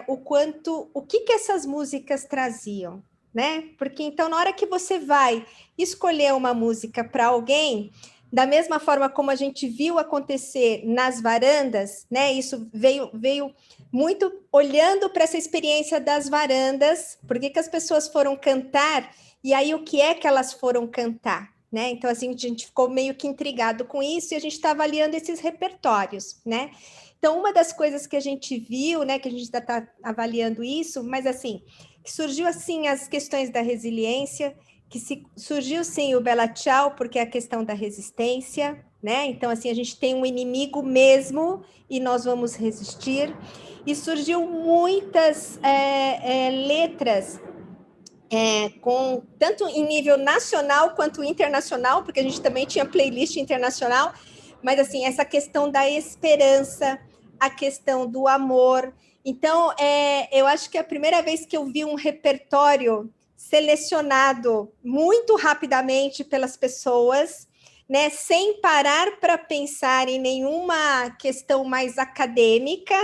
Speaker 3: o que essas músicas traziam, né? Porque então, na hora que você vai escolher uma música para alguém, da mesma forma como a gente viu acontecer nas varandas, né? Isso veio muito olhando para essa experiência das varandas, por que as pessoas foram cantar, e aí o que é que elas foram cantar? Né? Então, assim, a gente ficou meio que intrigado com isso e a gente está avaliando esses repertórios, né? Então, uma das coisas que a gente viu, né, que a gente está avaliando isso, mas assim, surgiu assim as questões da resiliência, surgiu sim o Bela Tchau, porque é a questão da resistência, né? Então, assim, a gente tem um inimigo mesmo e nós vamos resistir. E surgiu muitas letras com tanto em nível nacional quanto internacional, porque a gente também tinha playlist internacional, mas assim, essa questão da esperança, a questão do amor. Então, eu acho que é a primeira vez que eu vi um repertório selecionado muito rapidamente pelas pessoas, né, sem parar para pensar em nenhuma questão mais acadêmica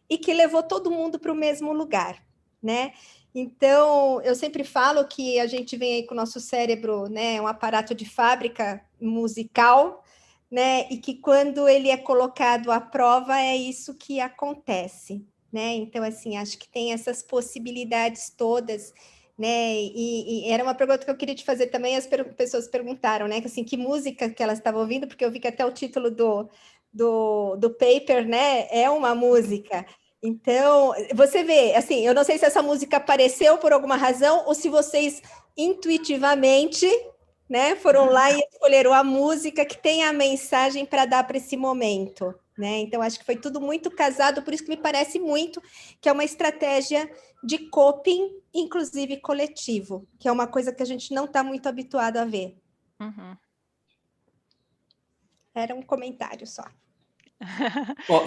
Speaker 3: e que levou todo mundo para o mesmo lugar, né? Então, eu sempre falo que a gente vem aí com o nosso cérebro, né, um aparato de fábrica musical, né, e que quando ele é colocado à prova é isso que acontece, né? Então, assim, acho que tem essas possibilidades todas, né? E era uma pergunta que eu queria te fazer também, pessoas perguntaram, né, que assim, que música que elas estavam ouvindo, porque eu vi que até o título do paper, né, é uma música. Então, você vê, assim, eu não sei se essa música apareceu por alguma razão ou se vocês intuitivamente, né, foram lá e escolheram a música que tem a mensagem para dar para esse momento, né? Então, acho que foi tudo muito casado, por isso que me parece muito que é uma estratégia de coping, inclusive coletivo, que é uma coisa que a gente não está muito habituado a ver.
Speaker 1: Uhum.
Speaker 3: Era um comentário só.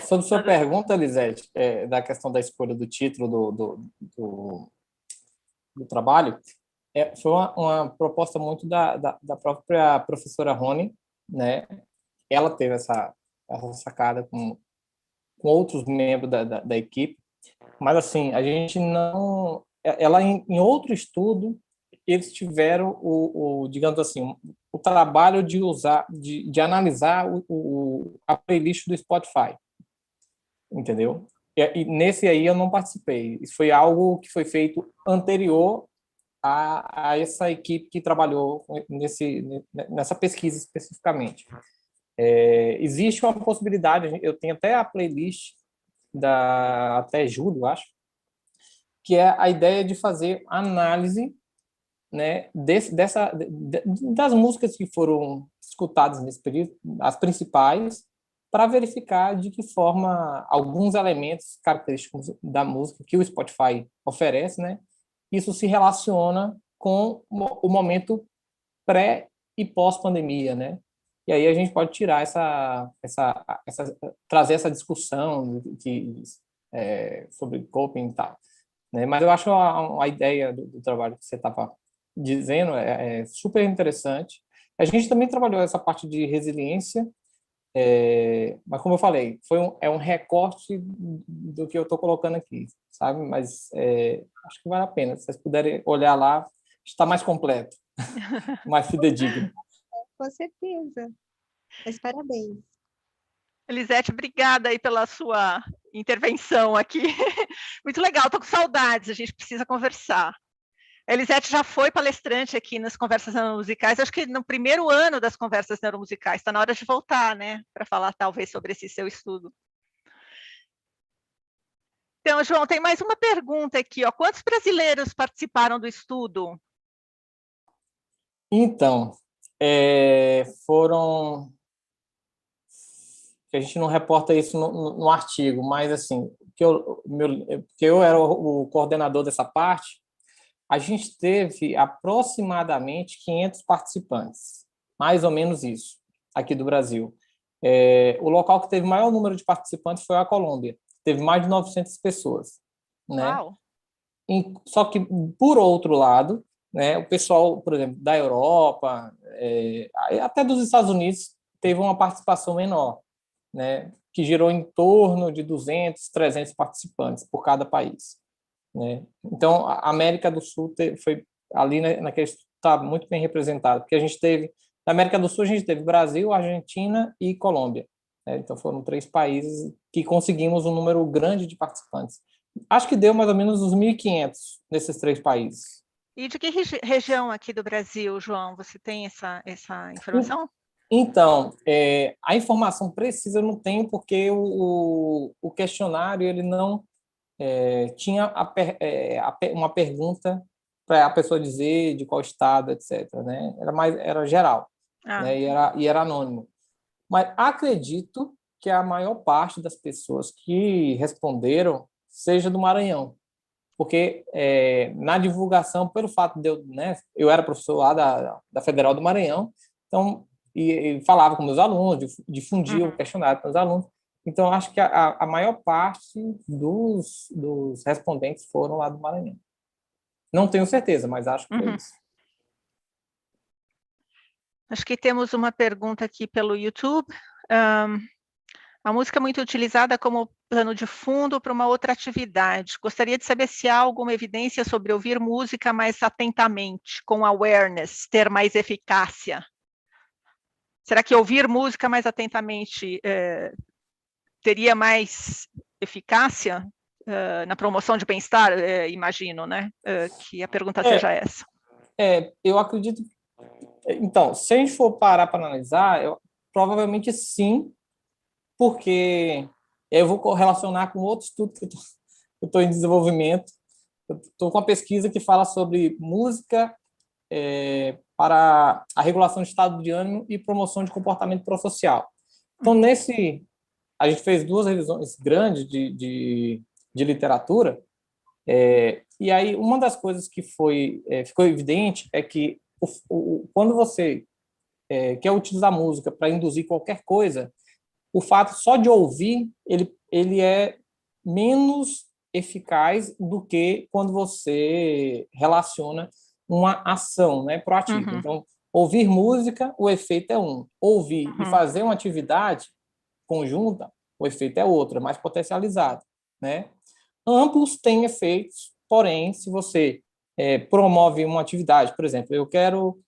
Speaker 2: Sobre sua pergunta, Lisete, da questão da escolha do título do trabalho, foi uma proposta muito da própria professora Rony, né? Ela teve essa sacada com outros membros da equipe, mas assim, a gente não... Ela, em outro estudo, eles tiveram digamos assim, o trabalho de usar, de analisar a playlist do Spotify, entendeu? E nesse aí eu não participei. Isso foi algo que foi feito anterior a essa equipe que trabalhou nessa pesquisa especificamente. Existe uma possibilidade, eu tenho até a playlist até julho, acho, que é a ideia de fazer análise, né, das músicas que foram escutadas nesse período, as principais, para verificar de que forma alguns elementos característicos da música que o Spotify oferece, né, isso se relaciona com o momento pré e pós-pandemia, né? E aí a gente pode tirar trazer essa discussão sobre coping e tal, né? Mas eu acho a ideia do trabalho que você estava dizendo é super interessante. A gente também trabalhou essa parte de resiliência, mas como eu falei, é um recorte do que eu estou colocando aqui, sabe? Mas acho que vale a pena. Se vocês puderem olhar lá, está mais completo, mais fidedigno.
Speaker 3: Com certeza. Mas parabéns.
Speaker 1: Elisete, obrigada aí pela sua intervenção aqui. Muito legal, estou com saudades, a gente precisa conversar. A Elisete já foi palestrante aqui nas Conversas Neuromusicais, acho que no primeiro ano das Conversas Neuromusicais, está na hora de voltar, né, para falar talvez sobre esse seu estudo. Então, João, tem mais uma pergunta aqui, ó. Quantos brasileiros participaram do estudo?
Speaker 2: Então, foram... A gente não reporta isso no artigo, mas assim, que eu era o coordenador dessa parte, a gente teve aproximadamente 500 participantes, mais ou menos isso, aqui do Brasil. O local que teve maior número de participantes foi a Colômbia, teve mais de 900 pessoas, né?
Speaker 1: Uau.
Speaker 2: Só que, por outro lado, né, o pessoal, por exemplo, da Europa, até dos Estados Unidos, teve uma participação menor, né, que girou em torno de 200, 300 participantes por cada país, né? Então, a América do Sul foi ali naquele está muito bem representado, porque a gente teve, na América do Sul, a gente teve Brasil, Argentina e Colômbia, né? Então, foram 3 países que conseguimos um número grande de participantes. Acho que deu mais ou menos uns 1.500 nesses 3 países.
Speaker 1: E de que região aqui do Brasil, João? Você tem essa informação?
Speaker 2: Então, a informação precisa eu não tenho, porque o questionário ele não tinha uma pergunta para a pessoa dizer de qual estado, etc., né? Era geral, né? E era anônimo. Mas acredito que a maior parte das pessoas que responderam seja do Maranhão, porque na divulgação, pelo fato de eu era professor lá da Federal do Maranhão, então e falava com meus alunos, difundia o questionário para os alunos. Então, acho que a maior parte dos respondentes foram lá do Maranhão. Não tenho certeza, mas acho que foi isso.
Speaker 1: Acho que temos uma pergunta aqui pelo YouTube. A música é muito utilizada como plano de fundo para uma outra atividade. Gostaria de saber se há alguma evidência sobre ouvir música mais atentamente, com awareness, ter mais eficácia. Será que ouvir música mais atentamente teria mais eficácia na promoção de bem-estar? Imagino, né? Que a pergunta seja essa.
Speaker 2: Eu acredito. Então, se a gente for parar para analisar, provavelmente sim, porque eu vou correlacionar com outro estudo que eu estou em desenvolvimento. Eu estou com uma pesquisa que fala sobre música para a regulação de estado de ânimo e promoção de comportamento prosocial. Então, a gente fez 2 revisões grandes de literatura, e aí uma das coisas que ficou evidente é que quando você quer utilizar música para induzir qualquer coisa, o fato só de ouvir, ele é menos eficaz do que quando você relaciona uma ação, né, proativa. Então, ouvir música, o efeito é um. Ouvir e fazer uma atividade conjunta, o efeito é outro, é mais potencializado, né? Ambos têm efeitos, porém, se você promove uma atividade, por exemplo, eu quero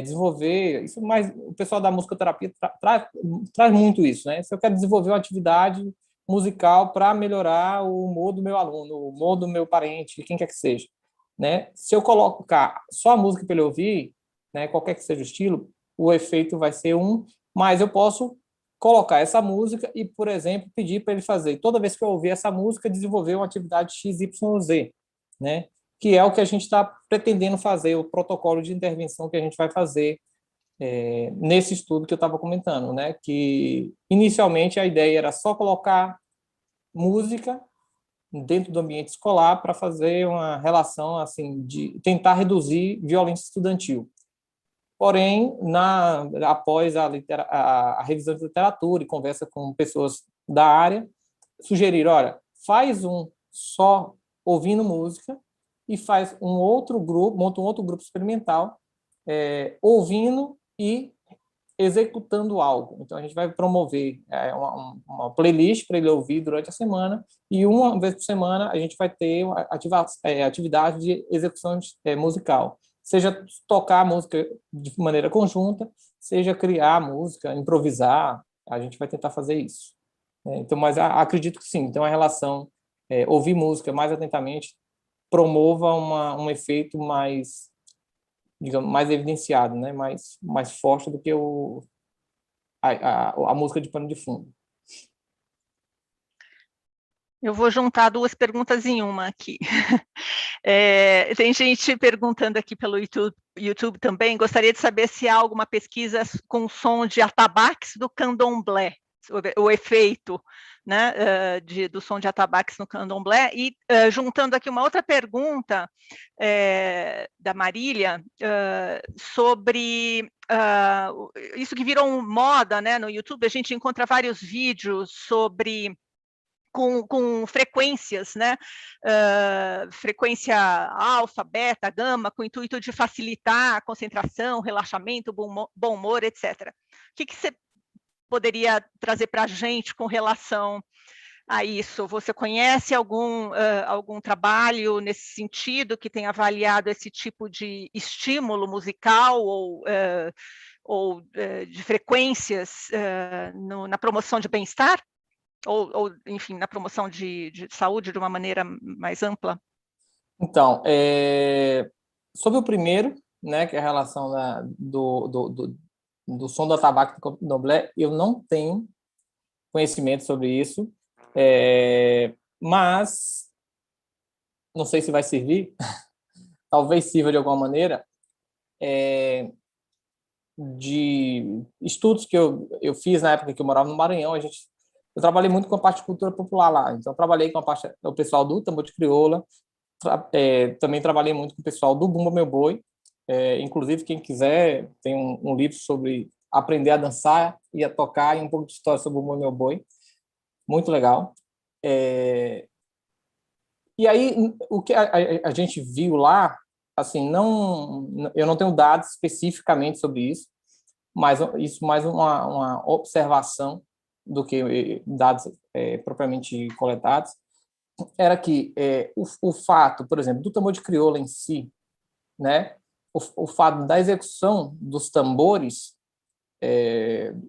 Speaker 2: desenvolver, isso mais o pessoal da musicoterapia traz muito isso, né? Se eu quero desenvolver uma atividade musical para melhorar o humor do meu aluno, o humor do meu parente, quem quer que seja, né? Se eu colocar só a música para ele ouvir, né, qualquer que seja o estilo, o efeito vai ser mas eu posso colocar essa música e, por exemplo, pedir para ele fazer, toda vez que eu ouvir essa música, desenvolver uma atividade XYZ, né? Que é o que a gente está pretendendo fazer, o protocolo de intervenção que a gente vai fazer nesse estudo que eu estava comentando, né? Que, inicialmente, a ideia era só colocar música dentro do ambiente escolar para fazer uma relação, assim, de tentar reduzir violência estudantil. Porém, após a revisão de literatura e conversa com pessoas da área, sugeriram, olha, faz só ouvindo música e faz monta um outro grupo experimental, ouvindo e executando algo. Então, a gente vai promover uma playlist para ele ouvir durante a semana e uma vez por semana a gente vai ter atividade de execução musical. Seja tocar música de maneira conjunta, seja criar música, improvisar, a gente vai tentar fazer isso. Então, mas acredito que sim, então a relação, ouvir música mais atentamente promova um efeito mais, digamos, mais evidenciado, né? Mais forte do que a música de pano de fundo.
Speaker 1: Eu vou juntar duas perguntas em uma aqui. Tem gente perguntando aqui pelo YouTube também, gostaria de saber se há alguma pesquisa com som de atabaques do candomblé, o efeito, né, do som de atabaques no candomblé, e juntando aqui uma outra pergunta da Marília, sobre isso que virou moda, né, no YouTube, a gente encontra vários vídeos sobre com frequências, né? Frequência alfa, beta, gama, com o intuito de facilitar a concentração, relaxamento, bom humor, etc. O que você poderia trazer para a gente com relação a isso? Você conhece algum trabalho nesse sentido que tenha avaliado esse tipo de estímulo musical ou de frequências na promoção de bem-estar? Ou, enfim, na promoção de saúde de uma maneira mais ampla?
Speaker 2: Então, sobre o primeiro, né, que é a relação do som do tabaco do candomblé, eu não tenho conhecimento sobre isso, mas não sei se vai servir, talvez sirva de alguma maneira, de estudos que eu fiz na época que eu morava no Maranhão. Eu trabalhei muito com a parte de cultura popular lá, então eu trabalhei com a parte do pessoal do tambor de crioula, também trabalhei muito com o pessoal do Bumba Meu Boi, inclusive quem quiser tem um livro sobre aprender a dançar e a tocar e um pouco de história sobre o Bumba Meu Boi, muito legal. E aí o que a gente viu lá, assim, eu não tenho dados especificamente sobre isso, mas isso mais uma observação do que dados propriamente coletados, era que o fato, por exemplo, do tambor de crioula em si, né, o fato da execução dos tambores,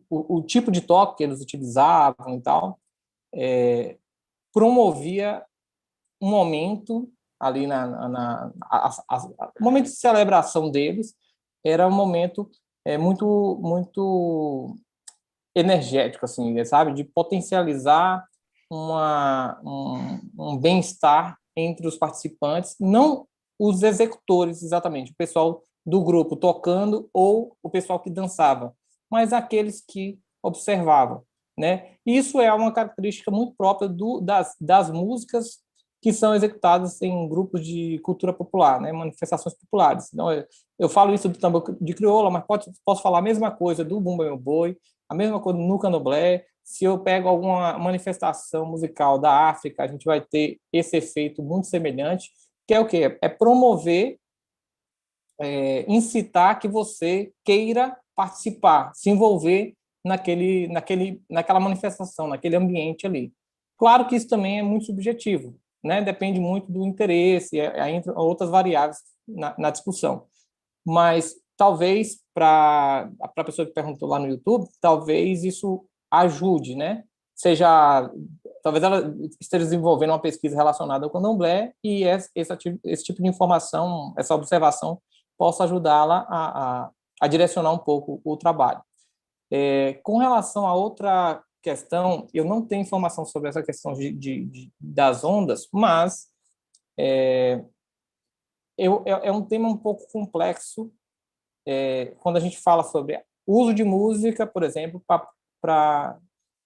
Speaker 2: o tipo de toque que eles utilizavam e tal, promovia um momento ali o momento de celebração deles era um momento muito energético, assim, sabe, de potencializar um bem-estar entre os participantes, não os executores exatamente, o pessoal do grupo tocando ou o pessoal que dançava, mas aqueles que observavam, né? Isso é uma característica muito própria das músicas que são executadas em grupos de cultura popular, né? Manifestações populares. Então, eu falo isso do tambor de crioula, mas posso falar a mesma coisa do Bumba Meu Boi, a mesma coisa no candomblé. Se eu pego alguma manifestação musical da África, a gente vai ter esse efeito muito semelhante, que é o quê? É promover, incitar que você queira participar, se envolver naquela manifestação, naquele ambiente ali. Claro que isso também é muito subjetivo, né? Depende muito do interesse, entre outras variáveis na discussão. Mas talvez para a pessoa que perguntou lá no YouTube, talvez isso ajude, né? Talvez ela esteja desenvolvendo uma pesquisa relacionada ao candomblé e esse tipo de informação, essa observação, possa ajudá-la a direcionar um pouco o trabalho. Com relação a outra questão, eu não tenho informação sobre essa questão das ondas, mas é um tema um pouco complexo quando a gente fala sobre o uso de música, por exemplo, para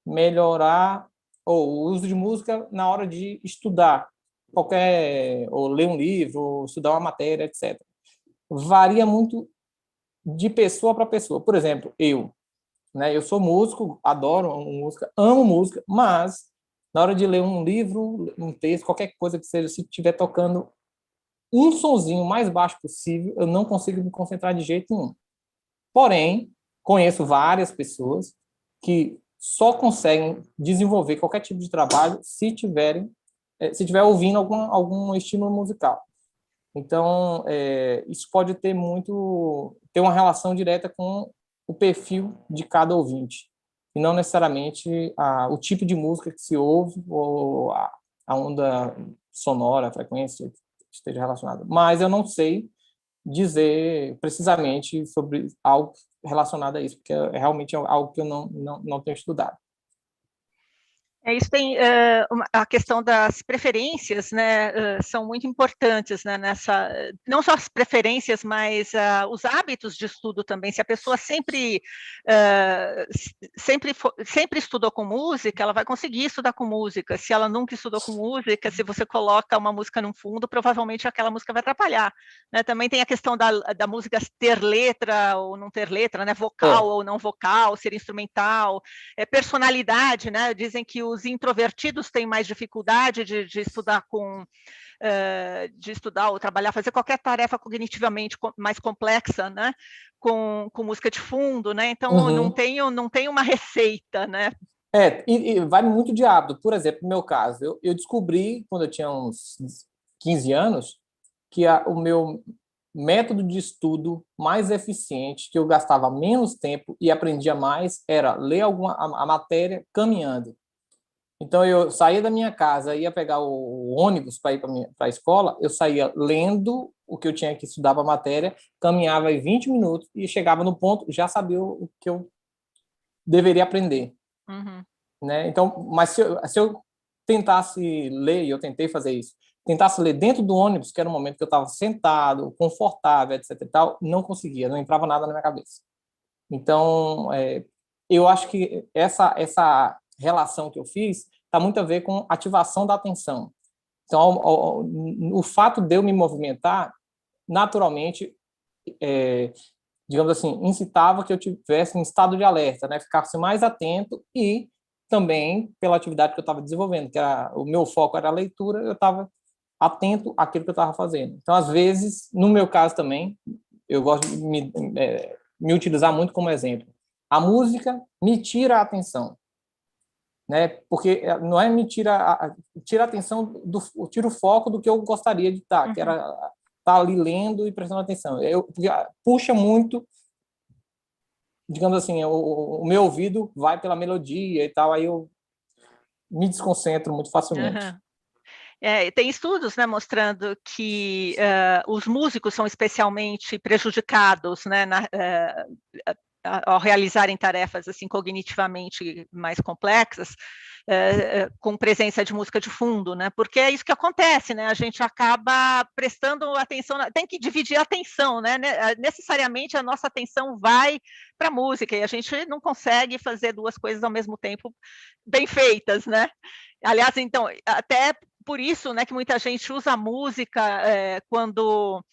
Speaker 2: melhorar, ou o uso de música na hora de estudar ou ler um livro, ou estudar uma matéria, etc. Varia muito de pessoa para pessoa. Por exemplo, né, eu sou músico, adoro música, amo música, mas na hora de ler um livro, um texto, qualquer coisa que seja, se estiver tocando um sonzinho mais baixo possível, eu não consigo me concentrar de jeito nenhum. Porém, conheço várias pessoas que só conseguem desenvolver qualquer tipo de trabalho se tiver ouvindo algum estímulo musical. Então, isso pode ter uma relação direta com o perfil de cada ouvinte. e não necessariamente o tipo de música que se ouve ou a onda sonora, a frequência esteja relacionada. Mas eu não sei dizer precisamente sobre algo relacionado a isso, porque realmente é algo que eu não tenho estudado.
Speaker 1: Isso tem a questão das preferências, né, são muito importantes, né, não só as preferências, mas os hábitos de estudo também. Se a pessoa sempre estudou com música, ela vai conseguir estudar com música. Se ela nunca estudou com música, se você coloca uma música no fundo, provavelmente aquela música vai atrapalhar, né? Também tem a questão da música ter letra ou não ter letra, né, vocal ou não vocal, ser instrumental, personalidade, né? Dizem que os introvertidos têm mais dificuldade de estudar de estudar ou trabalhar, fazer qualquer tarefa cognitivamente mais complexa, né? Com música de fundo, né? Então não tem uma receita, né?
Speaker 2: E vai muito de hábito. Por exemplo, no meu caso, eu descobri, quando eu tinha uns 15 anos, que o meu método de estudo mais eficiente, que eu gastava menos tempo e aprendia mais, era ler a matéria caminhando. Então, eu saía da minha casa, ia pegar o ônibus para ir para a escola, eu saía lendo o que eu tinha que estudar para a matéria, caminhava aí 20 minutos e chegava no ponto, já sabia o que eu deveria aprender. Né? Então, mas se eu tentasse ler, e eu tentei fazer isso, tentasse ler dentro do ônibus, que era um momento que eu estava sentado, confortável, etc. e tal, não conseguia, não entrava nada na minha cabeça. Então, eu acho que essa relação que eu fiz está muito a ver com ativação da atenção. Então, o fato de eu me movimentar, naturalmente, digamos assim, incitava que eu tivesse em estado de alerta, né? Ficasse mais atento e também pela atividade que eu estava desenvolvendo, que o meu foco era a leitura, eu estava atento àquilo que eu estava fazendo. Então, às vezes, no meu caso também, eu gosto de me utilizar muito como exemplo. A música me tira a atenção, né? Porque não é me tira a atenção, tira o foco do que eu gostaria de estar, que era estar ali lendo e prestando atenção. Puxa muito, digamos assim, o meu ouvido vai pela melodia e tal, aí eu me desconcentro muito facilmente.
Speaker 1: Tem estudos, né, mostrando que os músicos são especialmente prejudicados, né, ao realizarem tarefas assim cognitivamente mais complexas, com presença de música de fundo, né? Porque é isso que acontece, né? A gente acaba prestando atenção, tem que dividir a atenção, né? Necessariamente a nossa atenção vai para a música e a gente não consegue fazer duas coisas ao mesmo tempo bem feitas, né? Aliás, então, até por isso, né, que muita gente usa a música quando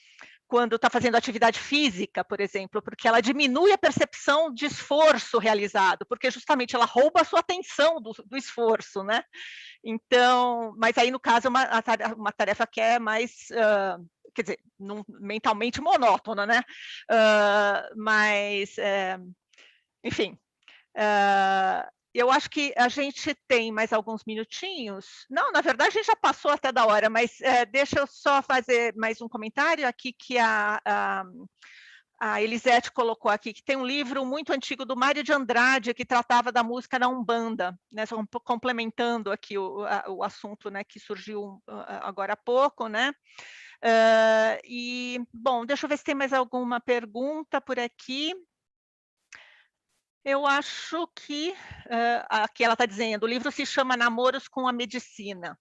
Speaker 1: está fazendo atividade física, por exemplo, porque ela diminui a percepção de esforço realizado, porque justamente ela rouba a sua atenção do esforço, né? Então, mas aí no caso é uma tarefa que é mais, quer dizer, mentalmente monótona, né? Enfim, eu acho que a gente tem mais alguns minutinhos. Não, na verdade, a gente já passou até da hora, mas deixa eu só fazer mais um comentário aqui que a Elisete colocou aqui, que tem um livro muito antigo do Mário de Andrade, que tratava da música na Umbanda, né, só complementando aqui o assunto, né, que surgiu agora há pouco, né? Bom, deixa eu ver se tem mais alguma pergunta por aqui. Eu acho que aqui ela está dizendo, o livro se chama Namoros com a Medicina.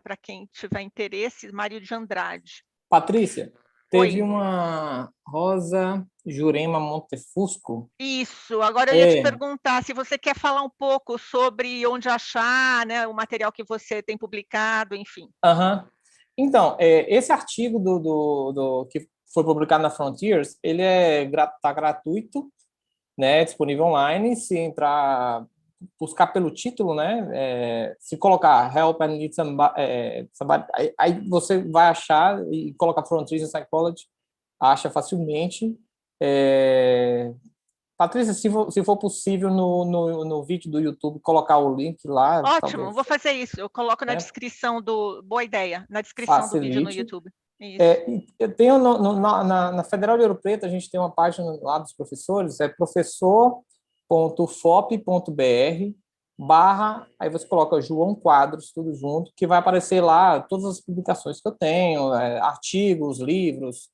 Speaker 1: Para quem tiver interesse, Mário de Andrade.
Speaker 2: Patrícia, teve
Speaker 1: Oi.
Speaker 2: uma Rosa Jurema Montefusco.
Speaker 1: Isso, agora eu ia te perguntar se você quer falar um pouco sobre onde achar, né, o material que você tem publicado, enfim.
Speaker 2: Então, esse artigo que foi publicado na Frontiers, ele está gratuito, né, disponível online. Se entrar, buscar pelo título, né, se colocar Help and Need Somebody, aí você vai achar e colocar Frontiers in Psychology, acha facilmente. Patrícia, se for possível no vídeo do YouTube, colocar o link lá.
Speaker 1: Ótimo,
Speaker 2: talvez,
Speaker 1: vou fazer isso. Eu coloco na descrição boa ideia, na descrição
Speaker 2: facilite.
Speaker 1: do vídeo no YouTube.
Speaker 2: Eu tenho na Federal de Ouro Preto, a gente tem uma página lá dos professores, professor aí você coloca João Quadros, tudo junto, que vai aparecer lá todas as publicações que eu tenho, artigos, livros,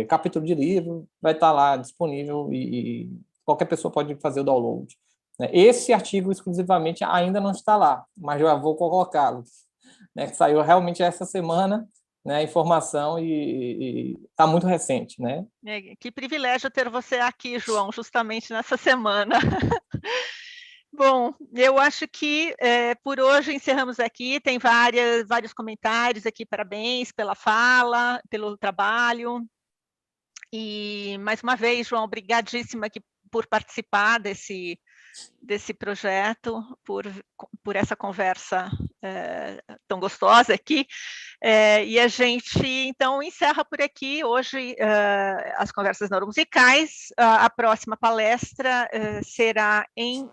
Speaker 2: capítulo de livro, vai estar lá disponível e qualquer pessoa pode fazer o download. Esse artigo exclusivamente ainda não está lá, mas já vou colocá-lo, né, que saiu realmente essa semana, né, a informação e está muito recente, né?
Speaker 1: Que privilégio ter você aqui, João, justamente nessa semana. Bom, eu acho que por hoje encerramos aqui, tem vários comentários aqui, parabéns pela fala, pelo trabalho, e mais uma vez, João, obrigadíssima aqui por participar desse projeto, por essa conversa tão gostosa aqui, e a gente, então, encerra por aqui hoje as conversas neuromusicais. A próxima palestra será em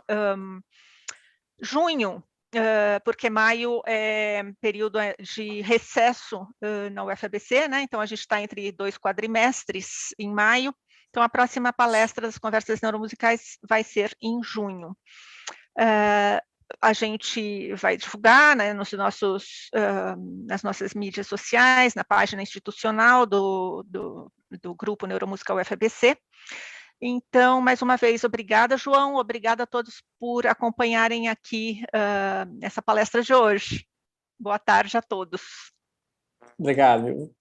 Speaker 1: junho, porque maio é período de recesso na UFABC, né? Então a gente está entre 2 quadrimestres em maio, então a próxima palestra das conversas neuromusicais vai ser em junho. A gente vai divulgar, né, nas nossas mídias sociais, na página institucional do Grupo Neuromusical UFABC. Então, mais uma vez, obrigada, João, obrigada a todos por acompanharem aqui essa palestra de hoje. Boa tarde a todos.
Speaker 2: Obrigado.